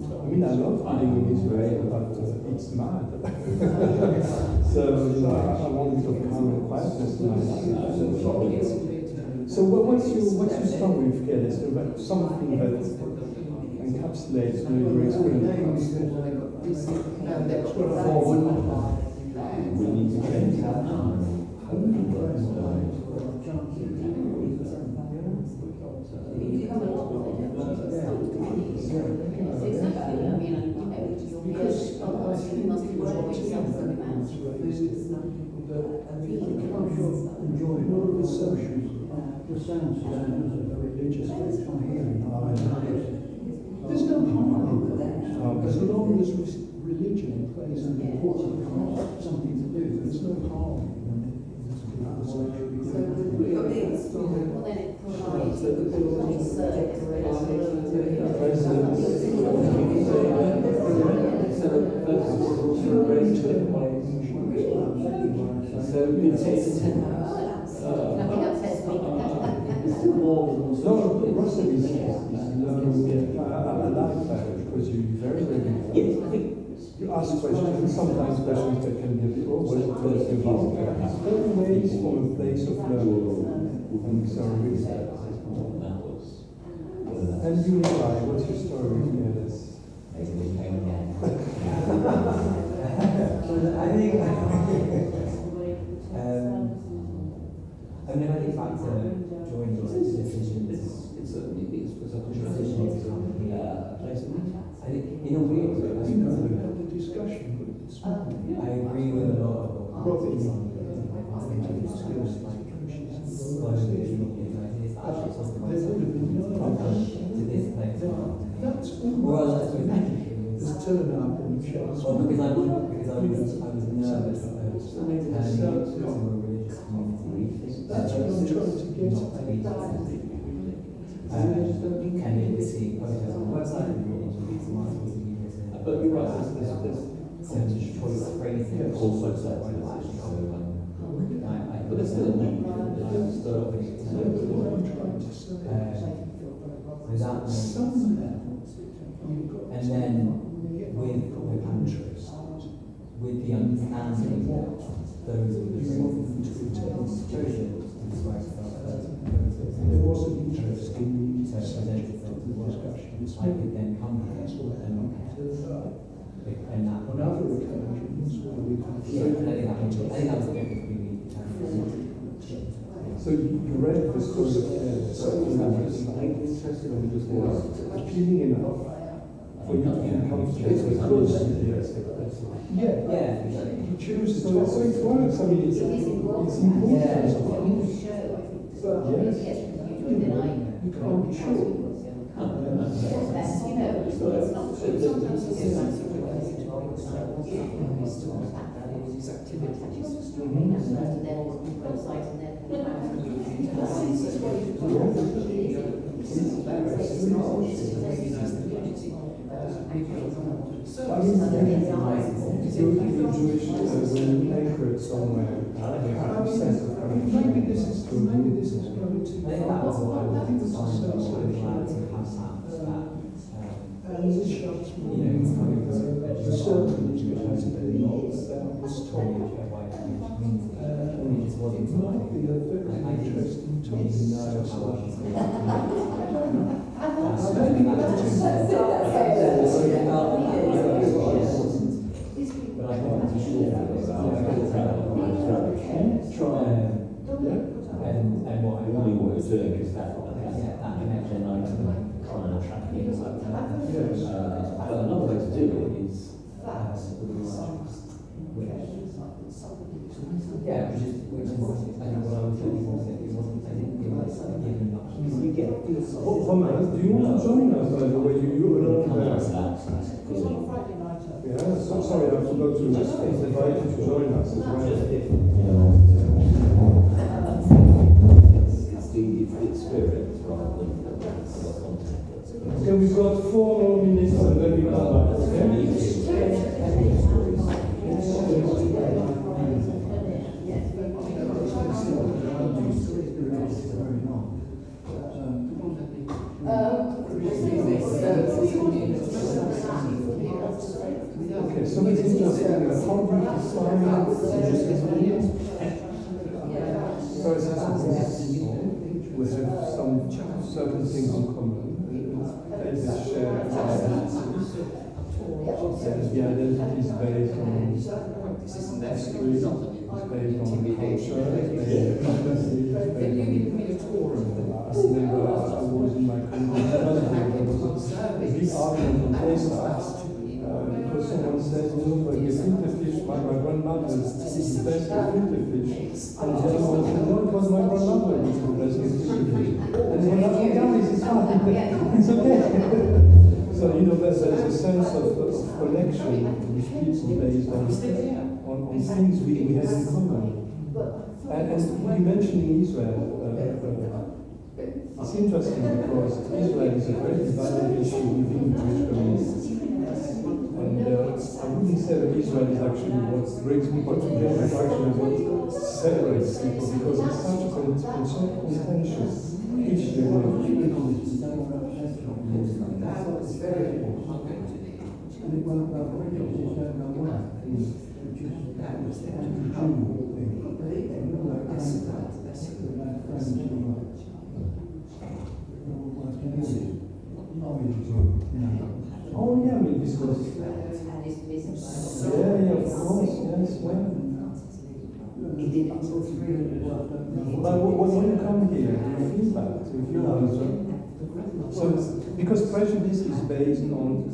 I mean, I love being in Israel, but it's mad. So, I want a bit of calm and quietness in my life. So what's your story with Keres? Something that encapsulates your experience. We need to change that now. Exactly, I mean, because you must enjoy something about There's no harm in that. As long as religion plays an important part, something to do, there's no harm in well, then it provides Russell is learning. I like that because you're very good. You ask questions, sometimes questions that can be a bit awkward, but always from a place of learning. And so really and you, Nikolai, what's your story with Keres? basically came along. I think, and then I think back to joining the decisions. It's a conversation. I think in a weird way, You know, we had a discussion with this morning. I agree with a lot of Robin, it's actually something there would have been no to this place. That's Well, all. that's what thank you. Just turn up and show us. Well, because I was nervous of turning into a religious community. That's what I'm trying to get Not to be and it was the process on the website and some articles that you've written. But you're right, there's some choice phrasing. also set to but there's still a need. What I'm trying to say Without somehow you've got and then with interest. with the understanding that those are the You want them to attend. There was an interest in the discussion. I could then come here That's what and not happened. and that On other occasions where we've had. I think that was really So you read the story of Ed, so I'm interested in just appealing enough for you to become comfortable. Yeah, you choose So it works, I mean, it's important. But yes, you can't be sure. Anchored somewhere. Maybe this is going to. I think that was what I was think it's glad to have that. And this shows me the circle is going to be about this topic. It might be a very interesting topic. And what I really want to do is that connection I can try and attract people like that. But another way to do it is Yeah, which is I think what I was looking for. It wasn't. I didn't feel like given much. Do you want to join us, by the way? You alone there. Yeah, so sorry, I forgot to invite you to join us as well. It's the experience rather than the content. Okay, we've got 4 more minutes and then we come back, okay? Okay, so let's just understand how do you define first, we have some certain things in common. There's a shared identities. The identity is based on history, it's based on culture, it's based on empathy, it's based on I remember I was in my country, there was a big argument on Pesach, because someone said, but the filter fish, my grandmother is the best filter fish, and the other one said, no, it was my grandmother who was the best filter fish. And they were like, oh guys, it's fine, it's okay. So, there's a sense of connection with people based on things we have in common. And you mentioned Israel, it's interesting because Israel is a very divided issue within the Jewish community. And I wouldn't say that Israel is actually what brings people together, it's actually what separates people because it's such a contentious issue. Oh yeah, I mean, this was. And it's visible. Yeah, of course, yes, well. It didn't. But when you come here, do you feel that? Do you feel so, because prejudice is based on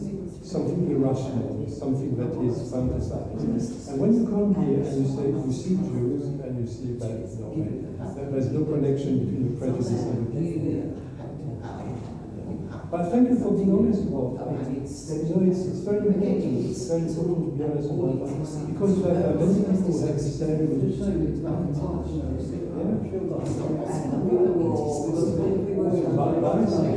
something irrational, something that is fantasized. And when you come here and you say you see Jews and you see that there's no connection between the prejudice and the people. But thank you for being honest about that. It's very important. It's very important to be honest about that. Because many people have the same.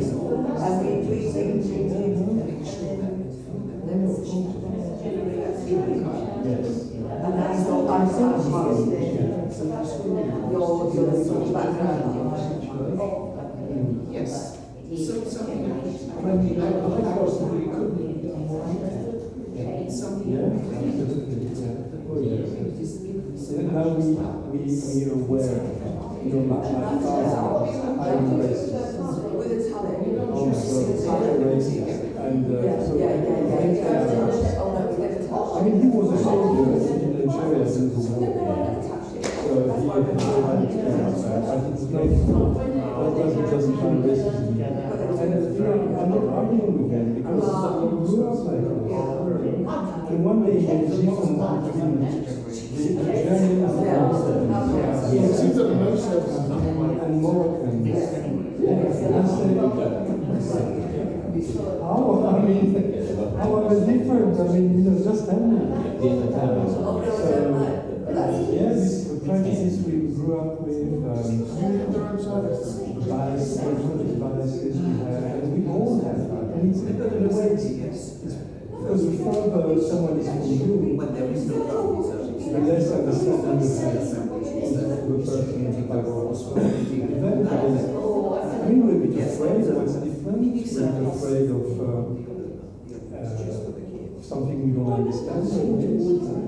Yes. Something And how we are aware, my father, I'm racist. With a talent. I'm racist. And I mean, he was a soldier in Nigeria in the war. So he had to experience that. But it's not, that doesn't find racism. And I'm not arguing with him because he grew up like this. And one day he was different between the Germans and Moroccans. How? I mean, how are they different? I mean, just tell me. Yes, the practices we grew up with, biases we have, and we all have that. And it's in a way, because the further someone is from you, when there is no the less understanding you have of the person in the Bible. I mean, we're a bit afraid of what's different. We're afraid of something we don't understand.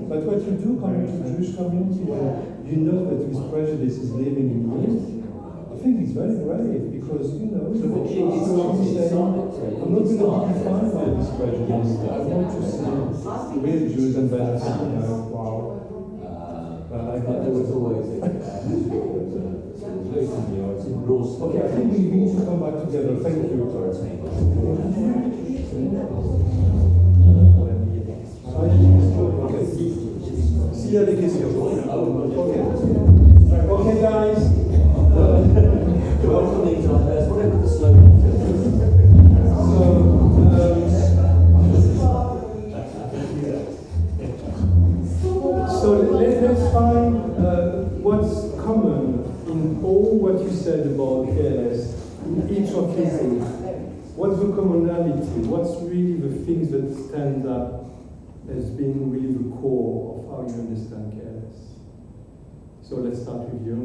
But what you do coming to the Jewish community, you know that this prejudice is living in you. I think it's very brave because, you know, I'm not going to be defined by this prejudice. I want to see real Jews and then I say, wow. But I thought there was always okay, I think we need to come back together. Thank you. Okay. See you at the question. Okay, guys. Welcoming to our first, whatever the slogan is. So let's find what's common in all what you said about careless, in each of these things. What's the commonality? What's really the things that stand up as being really the core of how you understand careless? So let's start with you.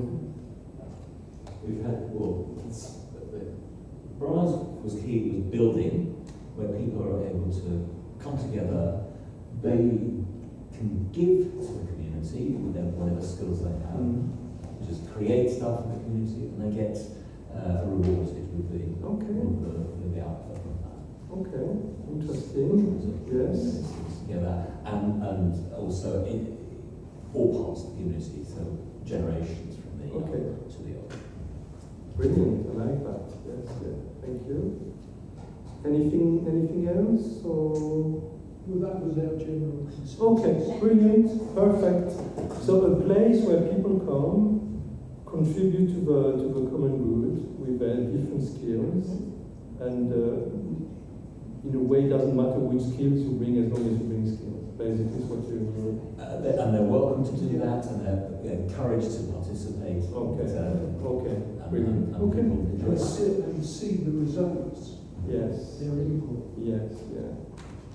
We've had, Bronze was key, was building, where people are able to come together, they can give to the community with whatever skills they have, just create stuff in the community, and they get rewarded with the output of that. Okay, interesting. Yes. Together, and also in all parts of the community, so generations from the young to the old. Brilliant, I like that. Yes, yeah. Thank you. Anything else? Or? Well, that was our general concern. Okay, brilliant, perfect. So a place where people come, contribute to the common good with their different skills, and in a way, it doesn't matter which skills you bring as long as you bring skills. Basically, is what you mean. And they're welcome to do that, and they're encouraged to participate. Okay. Okay. Brilliant. Okay. And see the results. Yes. Their input. Yes. Yeah.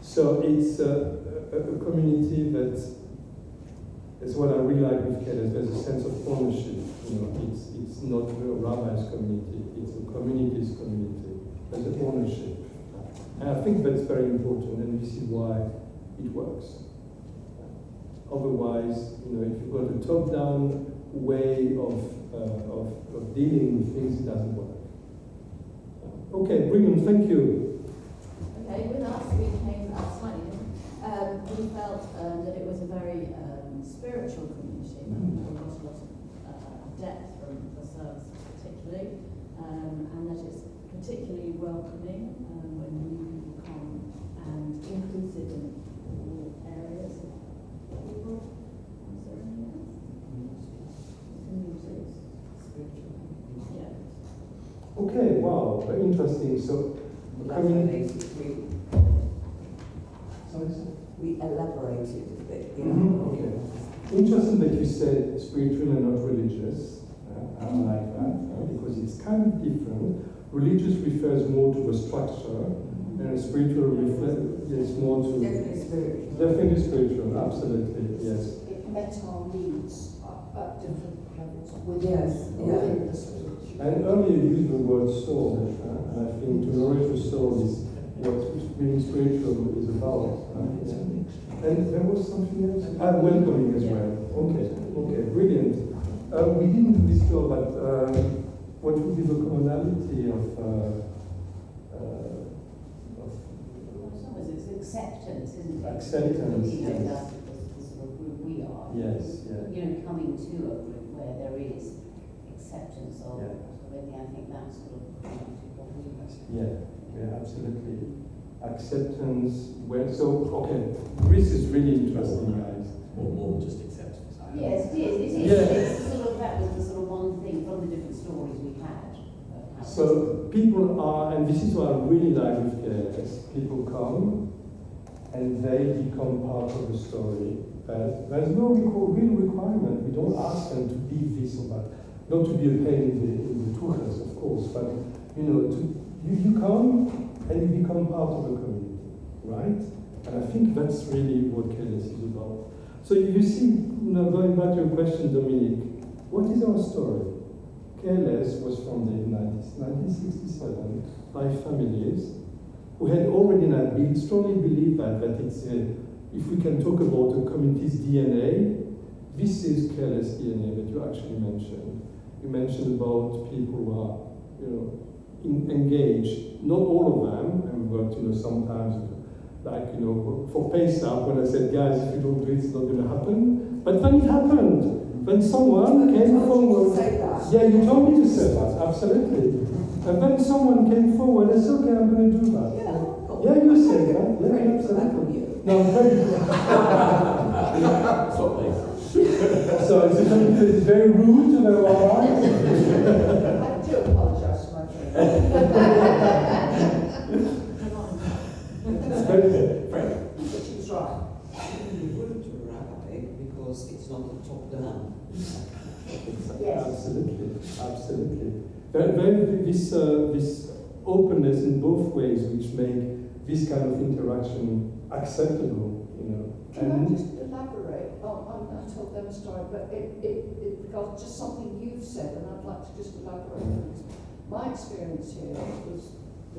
So it's a community that. That's what I really like with Keres. There's a sense of ownership. It's not a rabbi's community. It's a community's community. There's an ownership. And I think that's very important, and this is why it works. Otherwise, if you've got a top-down way of dealing with things, it doesn't work. Okay, brilliant, thank you. Okay, with us we came slightly spiritual community, and a lot of depth from the service particularly, and that it's particularly welcoming when new people come, and inclusive in all areas of people. Is there anything else? Communities. Yeah. Okay, wow, very interesting. So, we elaborated a bit. Yeah. Okay. Interesting that you said spiritual and not religious. I like that because it's kind of different. Religious refers more to the structure, and spiritual is more to Definitely spiritual. Definitely spiritual, absolutely, yes. It met our needs at different levels within the spiritual. And earlier you used the word soul, and I think to nourish the soul is what being spiritual is about. And there was something else? Welcoming as well. Okay, brilliant. We didn't do this tour, but what would be the commonality of It's acceptance, isn't it? Acceptance, You know, yes. that's the sort of group we are. Yes, yeah. You know, coming to a group where there is acceptance of Yeah. everything, I think that's sort of what we must. Yeah, absolutely. Acceptance, this is really interesting, guys. More than just acceptance. Yes, it is. It's sort of, that was the sort of one thing from the different stories we had. So people are, and this is what I really like with KLS, people come and they become part of the story. There's no real requirement. We don't ask them to be this or that. Not to be a pain in the tuchas, of course, but you come and you become part of the community, right? And I think that's really what KLS is about. So you see, going back to your question, Dominique, what is our story? KLS was founded in 1967 by families who had already strongly believed that it's if we can talk about a community's DNA, this is KLS DNA that you actually mentioned. You mentioned about people who are, engaged. Not all of them, and we worked, sometimes, for Pesach, when I said, guys, if you don't do it, it's not going to happen. But then it happened. When someone came forward, yeah, you told me to say that, absolutely. And then someone came forward and said, okay, I'm going to do that. Yeah, you said that. Yeah, absolutely. No, very So it's very rude to know all right. I do apologise to my friend. It's very But she was right. You wouldn't do a rabbi because it's not the top down. Yes. Absolutely. Very this openness in both ways, which make this kind of interaction acceptable, Can I just elaborate? I told them a story, but it because just something you've said, and I'd like to just elaborate on this. My experience here was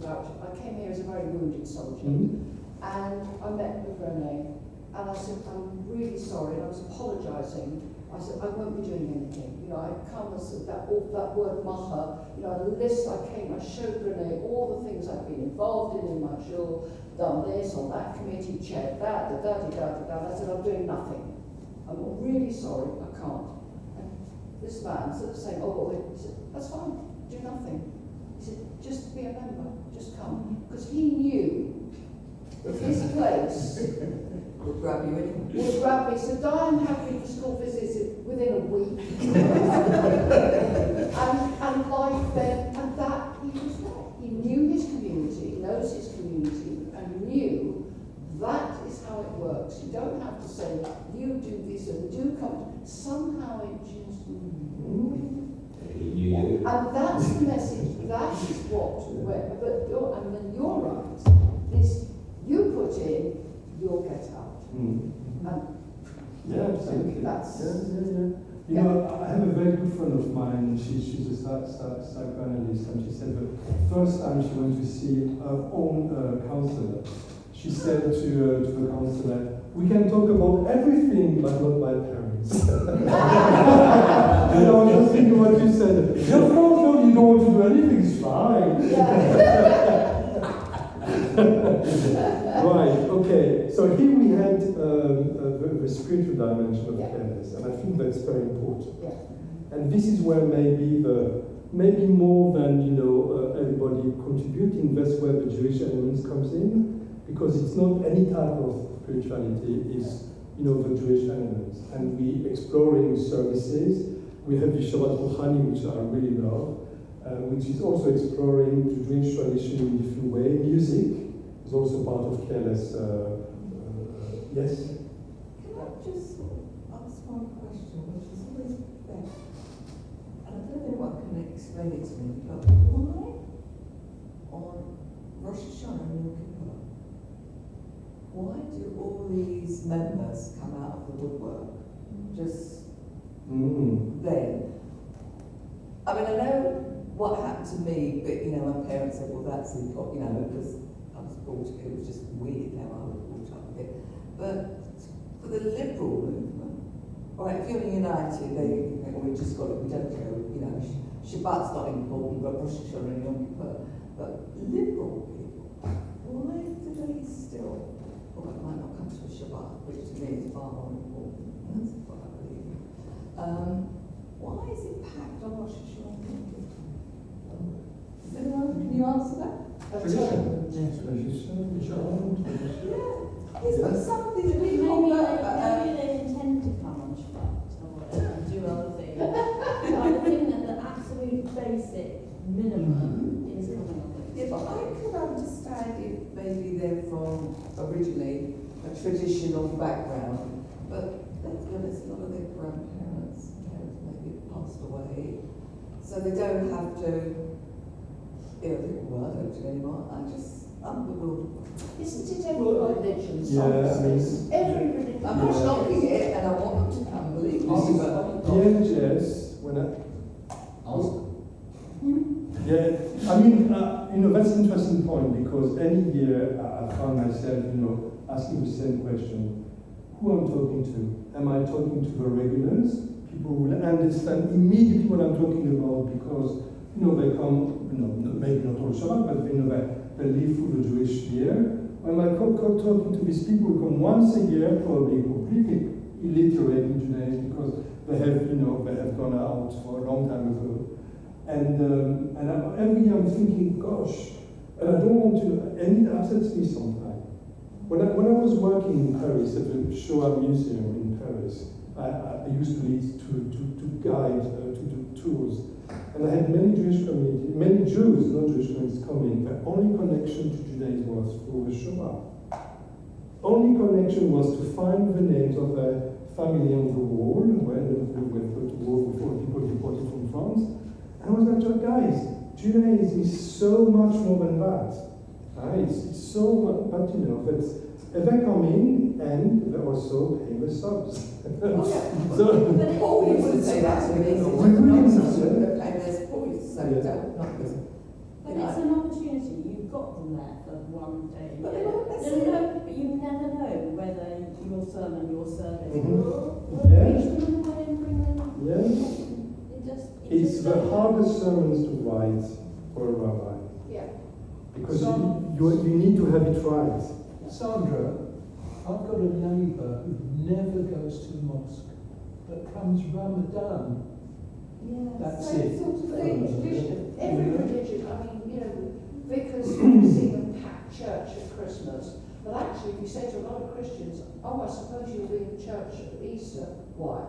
I came here as a very wounded soldier, and I met with René, and I said, I'm really sorry, and I was apologising. I said, I won't be doing anything. I come as that word maha, the list I came, I showed René all the things I've been involved in my shul, done this, on that committee, chaired that, da. I said, I'm doing nothing. I'm really sorry, I can't. And this man, instead of saying, he said, that's fine, do nothing. He said, just be a member, just come. Because he knew that this place Would grab you in. would grab me. So Diane had me for school visits within a week. and life then, and that he was right. He knew his community, knows his community, and knew that is how it works. You don't have to say, you do this and do come. Somehow it just and that's the message. That is and then you're right. This you put in, you'll get out. And yeah, absolutely. That's I have a very good friend of mine. She's a psychoanalyst, and she said the first time she went to see her own counselor, she said to the counselor, "We can talk about everything, but not my parents." I was just thinking what you said. No, you don't want to do anything. It's fine. Right, okay. So here we had the spiritual dimension of careless, and I think that's very important. Yeah. And this is where maybe more than everybody contributing, that's where the Jewish elements comes in, because it's not any type of spirituality, it's the Jewish elements. And we exploring services. We have the Shabbat, which I really love, which is also exploring the Jewish tradition in a different way. Music is also part of careless. Yes? Can I just ask one question, which is always best? And I don't know if anyone can explain it to me, but why on Rosh Hashanah and Yom Kippur, why do all these members come out of the woodwork just then? I mean, I know what happened to me, but my parents said, well, that's because I was brought up, it was just weird how I was brought up with it. But for the liberal movement, all right, if you're united, we just got it, we don't care, Shabbat's not important, but Rosh Hashanah and Yom Kippur. But liberal people, why do they still, well, it might not come to a Shabbat, which to me is far more important, that's what I believe. Why is it packed on Rosh Hashanah and Yom Kippur? Does anyone, can you answer that? Tradition. Yes, but some of these Maybe people they intend to come on Shabbat or whatever and do other things. But I think that the absolute basic minimum is coming on this. yeah, but I could understand if maybe they're from originally a traditional background, but let's be honest, a lot of their parents maybe passed away, so they don't have to. I don't do anymore. I'm bewildered. Isn't it every religion? Every religion. I'm not stopping it, and I want them to come, believe me. Yes, when I yeah, I mean, that's an interesting point, because any year I found myself, asking the same question: who I'm talking to? Am I talking to the regulars, people who understand immediately what I'm talking about, because they come, maybe not all Shabbat, but they live through the Jewish year. When I talking to these people who come once a year, probably completely illiterate in Judaism, because they have gone out for a long time ago. And every year I'm thinking, gosh, and I don't want to, and it upsets me sometimes. When I was working in Paris at the Shoah Museum in Paris, I used to lead to guide, to do tours. And I had many Jewish communities, many Jews, not Jewish communities, coming. The only connection to Judaism was through the Shoah. Only connection was to find the names of a family on the wall, where they were put to war before people deported from France. And I was like, guys, Judaism is so much more than that. It's so much, but they come in and they also pay the subs. So, but Paul used to say that to me. But it's an opportunity. You've got them there for one day. But they won't but you never know whether your sermon, your service Mhm. will Yeah. reach them in a way and bring them up. Yeah. It's the hardest sermons to write for a rabbi. Yeah. Because you need to have it right. Sandra, I've got a neighbour who never goes to the mosque, but comes Ramadan. Yeah, That's same it. sort of thing, tradition. Every religion, vicars will see them pack church at Christmas, but actually if you say to a lot of Christians, I suppose you'll be in church at Easter. Why?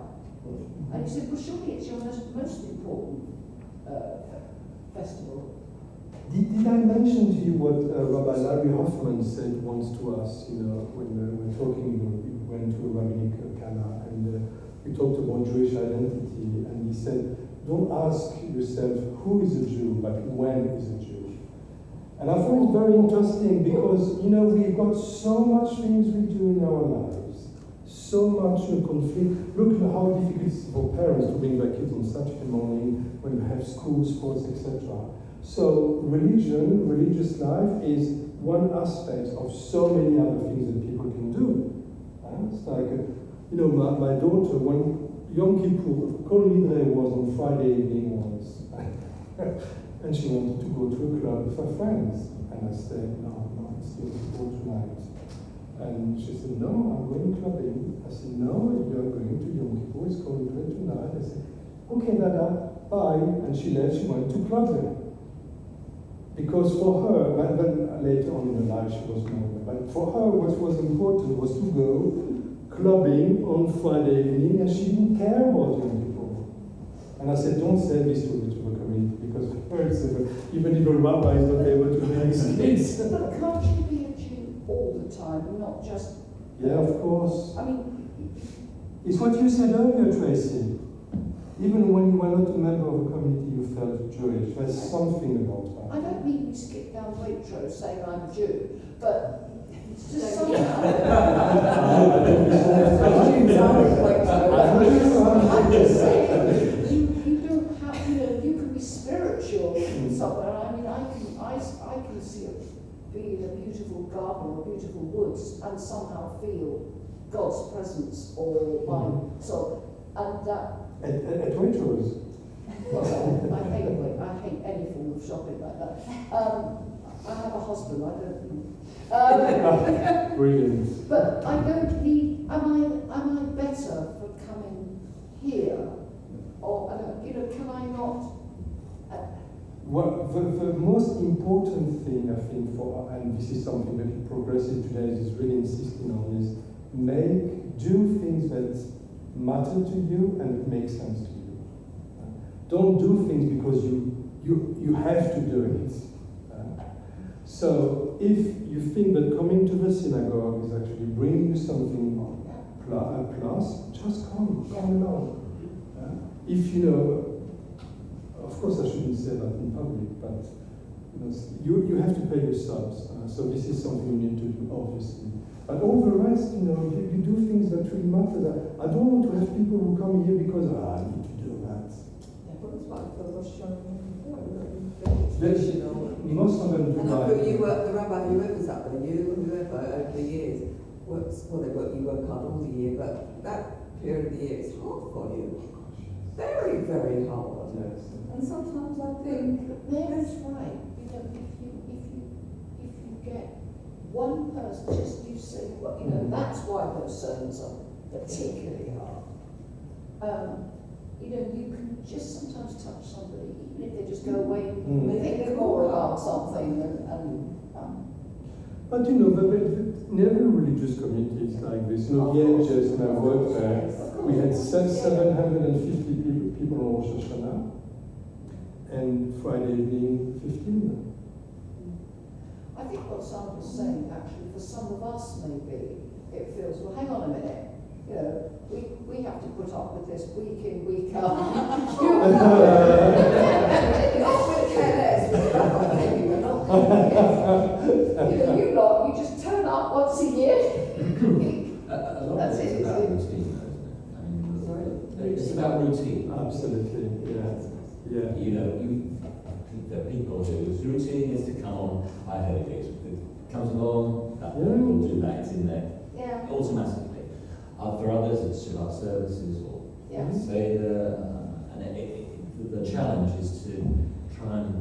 And you say, well, surely it's your most important festival. Did I mention to you what Rabbi Larry Hoffman said once to us, when we were talking, we went to a rabbinic Kana, and we talked about Jewish identity, and he said, don't ask yourself who is a Jew, but when is a Jew. And I thought it very interesting, because, we've got so much things we do in our lives, so much conflict. Look at how difficult it is for parents to bring their kids on Saturday morning when they have school, sports, etc. So religion, religious life is one aspect of so many other things that people can do. It's like, my daughter, when Yom Kippur, Kol Nidre was on Friday evening once. and she wanted to go to a club with her friends. And I said, no, it's not go tonight. And she said, no, I'm going clubbing. I said, no, you're going to Yom Kippur, it's going to tonight. I said, okay, Dada, bye. And she left, she went to clubbing. Because for her, then later on in her life she was more, but for her what was important was to go clubbing on Friday evening, and she didn't care about Yom Kippur. And I said, don't say this to the community, because even if a rabbi is not able to make his case. But can't you be a Jew all the time, not just... Yeah, of course. I mean... It's what you said earlier, Tracy. Even when you were not a member of a community, you felt Jewish. There's something about that. I don't mean we skip down Waitrose saying I'm a Jew, but it's just something... I'm just saying, you don't have, you can be spiritual somewhere. I mean, I can see being in a beautiful garden or beautiful woods and somehow feel God's presence or mine. So, and that... At Waitrose? Well, I hate any form of shopping like that. I have a husband, I don't... Brilliant. But I don't need... Am I better for coming here? Or, can I not... Well, the most important thing, I think, and this is something that Progressive today is really insisting on, is do things that matter to you and that make sense to you. Don't do things because you have to do it. So if you think that coming to the synagogue is actually bringing you something plus, just come along. If of course I shouldn't say that in public, but you have to pay your subs. So this is something you need to do, obviously. But all the rest, you do things that really matter. I don't want to have people who come here because I need to do that. Yeah, but it's like the Rosh Most of them do and that. I thought you worked, the rabbi, whoever's up there, whoever over the years, you work hard all the year, but that period of the year is hard for you. Very, very hard. Yes. And sometimes I think... Mary's right. If you get one person, just you say, well, that's why those sermons are particularly hard. You can just sometimes touch somebody, even if they just go away and they think more about something. But never religious communities like this. The NHS, and I worked there, we had 750 people on Rosh Hashanah, and Friday evening 15. I think what Sandra was saying, actually, for some of us maybe, it feels, well, hang on a minute, we have to put up with this week in, week out. You just turn up once a year. A lot of it is about routine, isn't it? It's about routine. Absolutely, yeah. The people whose routine is to come on, I heard it comes along, that will do that, it's in there. Yeah. Automatically. For others, it's Shabbat services or Seder, and the challenge is to try and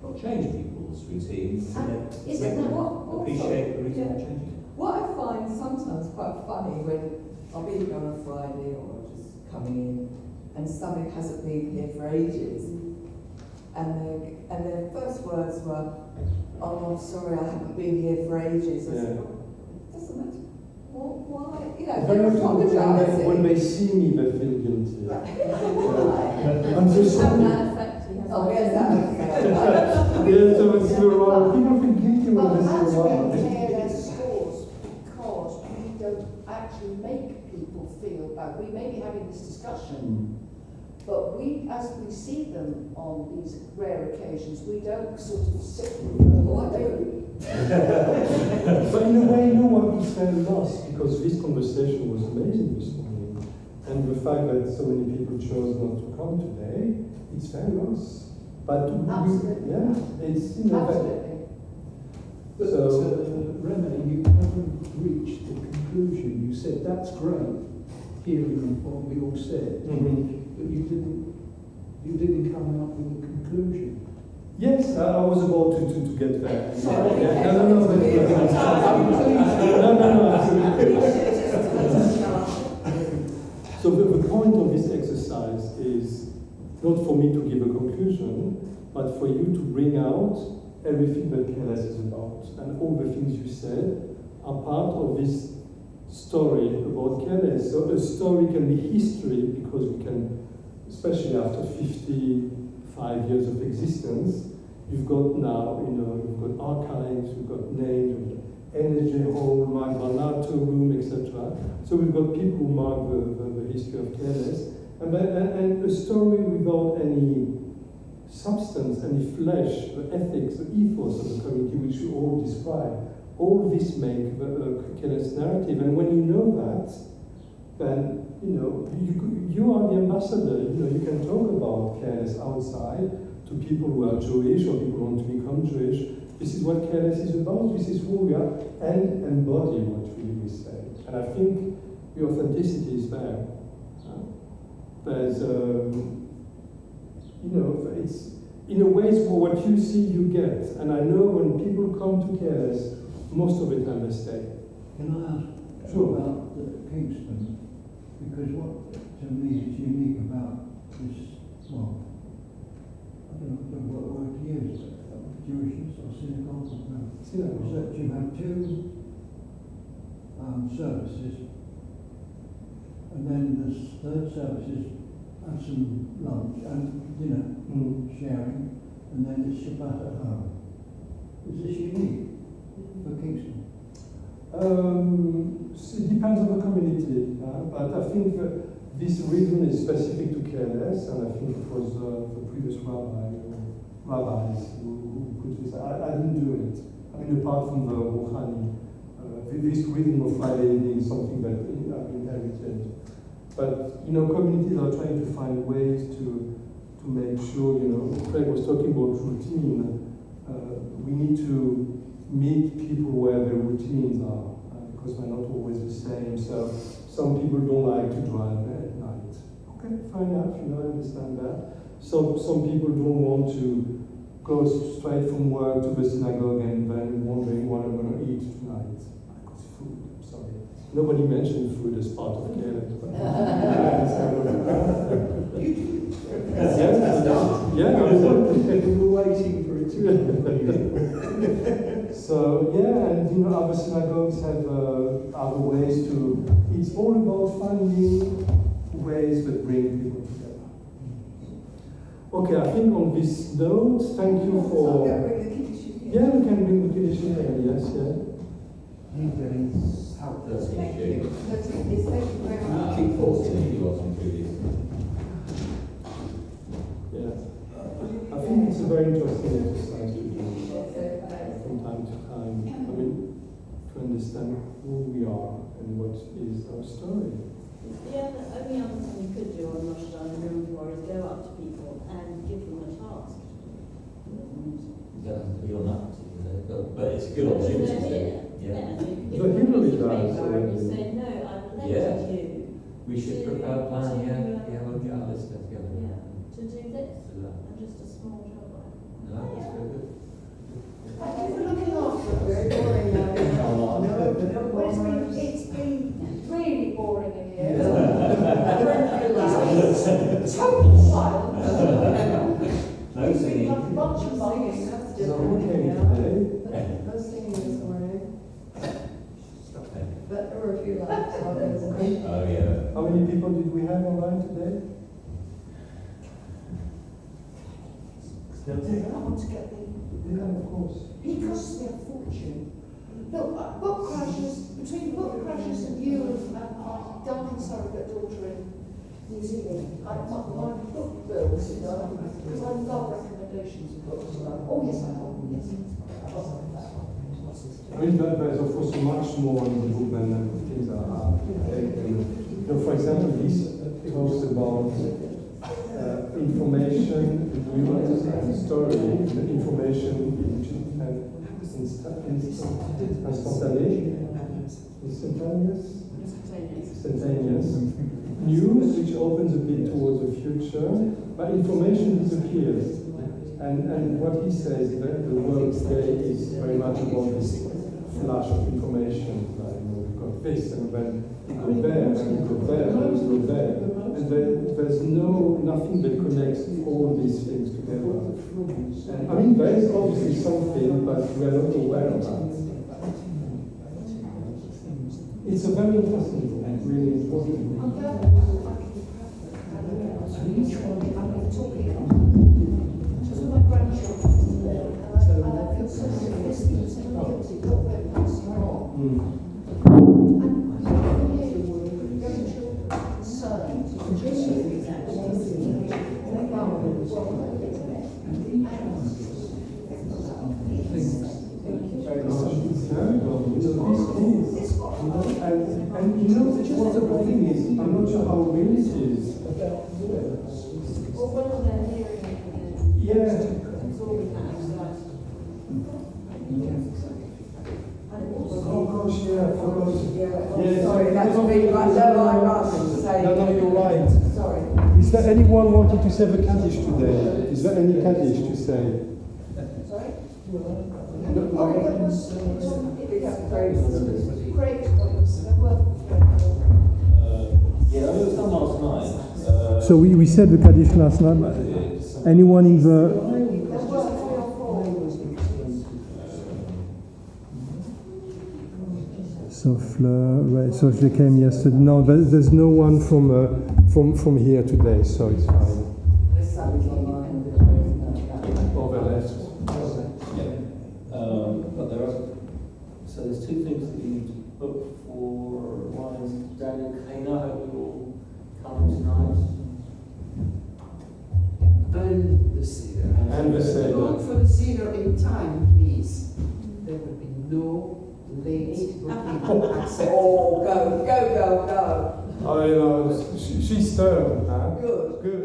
not change people's routines, appreciate the routine changing. What I find sometimes quite funny when I'll be here on a Friday or just coming in and somebody hasn't been here for ages, and their first words were, "Oh, I'm sorry, I haven't been here for ages." I said, doesn't matter. Well, why? Very often when they see me, they feel guilty. I'm so sorry. Oh, yes, that Yeah, so it's wrong. People feel guilty when But they that's see when wrong. KLS scores, because we don't actually make people feel bad. We may be having this discussion, but as we see them on these rare occasions, we don't sort of sit with them. But in a way, no one is very lost, because this conversation was amazing this morning. And the fact that so many people chose not to come today, it's very lost. But Absolutely. it's Absolutely. But René, you haven't reached the conclusion. You said that's great, hearing what we all said, but you didn't come out with a conclusion. Yes, I was about to get there. Sorry. Yeah, no, So the point of this exercise is not for me to give a conclusion, but for you to bring out everything that KLS is about. And all the things you said are part of this story about KLS. So a story can be history because we can, especially after 55 years of existence, you've got now, you've got archives, you've got names, you've got energy hall, Mark Barnato room, etc. So we've got people who mark the history of KLS, and a story without any substance, any flesh, the ethics, the ethos of the community, which you all describe. All this make the KLS narrative, and when you know that, then you are the ambassador. You can talk about KLS outside to people who are Jewish or people who want to become Jewish. This is what KLS is about. This is who we are, and embody what we say. And I think the authenticity is there. There's, it's in a way it's what you see, you get. And I know when people come to KLS, most of the time they stay. Can I ask Sure. about the Kingston? Because what to me is unique about this, well, I don't know what word to use, Jewishness or synagogue, is that you have two services, and then the third service is have some lunch and dinner sharing, and then it's Shabbat at home. Is this unique for Kingston? It depends on the community, but I think that this rhythm is specific to KLS, and I think it was the previous rabbis who put this. I didn't do it. I mean, apart from the Rouhani, this rhythm of Friday evening is something that I've inherited. But communities are trying to find ways to make sure. Craig was talking about routine. We need to meet people where their routines are, because they're not always the same. So some people don't like to drive at night. Okay, fair enough. I understand that. Some people don't want to go straight from work to the synagogue and then wondering what I'm going to eat tonight. Because food. I'm sorry. Nobody mentioned food as part of KLS. We were waiting for it to So and other synagogues have other ways to. It's all about finding ways that bring people together. Okay, I think on this note, thank you for. Yeah, we can bring the Kiddush in here. Yes, yeah. Thank you. Thank you very much. Looking forward to you watching through these. Yeah. I think it's a very interesting exercise to do from time to time. I mean, to understand who we are and what is our story. Yeah, the only other thing you could do on Rosh Hashanah and Yom Kippur is go up to people and give them a task. You don't have to be on that particular, but it's a good opportunity to. Yeah. So you But give them a he piece of really does, paper and you so- say, no, I've elected Yeah. you. We should prepare a plan, we'll get our list together. Yeah, to do this, Do that. and just a small job. No, that's very good. Thank you for looking after us. Very boring now. It's been really boring in here. Total silence. No singing. A bunch of monkeys. So who came today? No singing this morning, Okay. but there were a few laughs. Oh, yeah. How many people did we have online today? I want to get the. Yeah, of course. He costs me a fortune. Look, book crashes, between book crashes and you and my darling surrogate daughter in New Zealand, my book bills, because I love recommendations of books. Oh yes, I have, yes. I mean, there's of course much more in the book than things that are taken. For example, this talks about information, and story, information instantaneous. News, which opens a bit towards the future, but information disappears. And what he says is that the world today is very much about this flash of information. Like, we've got this, and then you go there, and you go there, and you go there. And there's nothing that connects all these things together. And, I mean, there is obviously something, but we are not aware of that. It's a very interesting book, really important book. I'm talking to my grandchildren today, and I feel so listening to them guilty, what they're passing on. And And you know, what the thing is, I'm not sure how real it is. Or whether they're hearing it and absorbing that Oh gosh, yeah, I forgot. Sorry, that's me, but no, I must say. No, you're right. Sorry. Is there anyone wanting to say the Kaddish today? Is there any Kaddish to say? sorry? Yeah, it was done last night. So we said the Kaddish last night. Anyone in the... So Fleur, right, so she came yesterday. No, there's no one from here today, so it's fine. Over left. But there are, so there's two things that you need to book for. One is Daniel Kana, hope you all come tonight. And the Seder. And the Seder. Look for the Seder in time, please. There will be no late booking access. Oh, go. I know, she's stern, huh? Good. Good.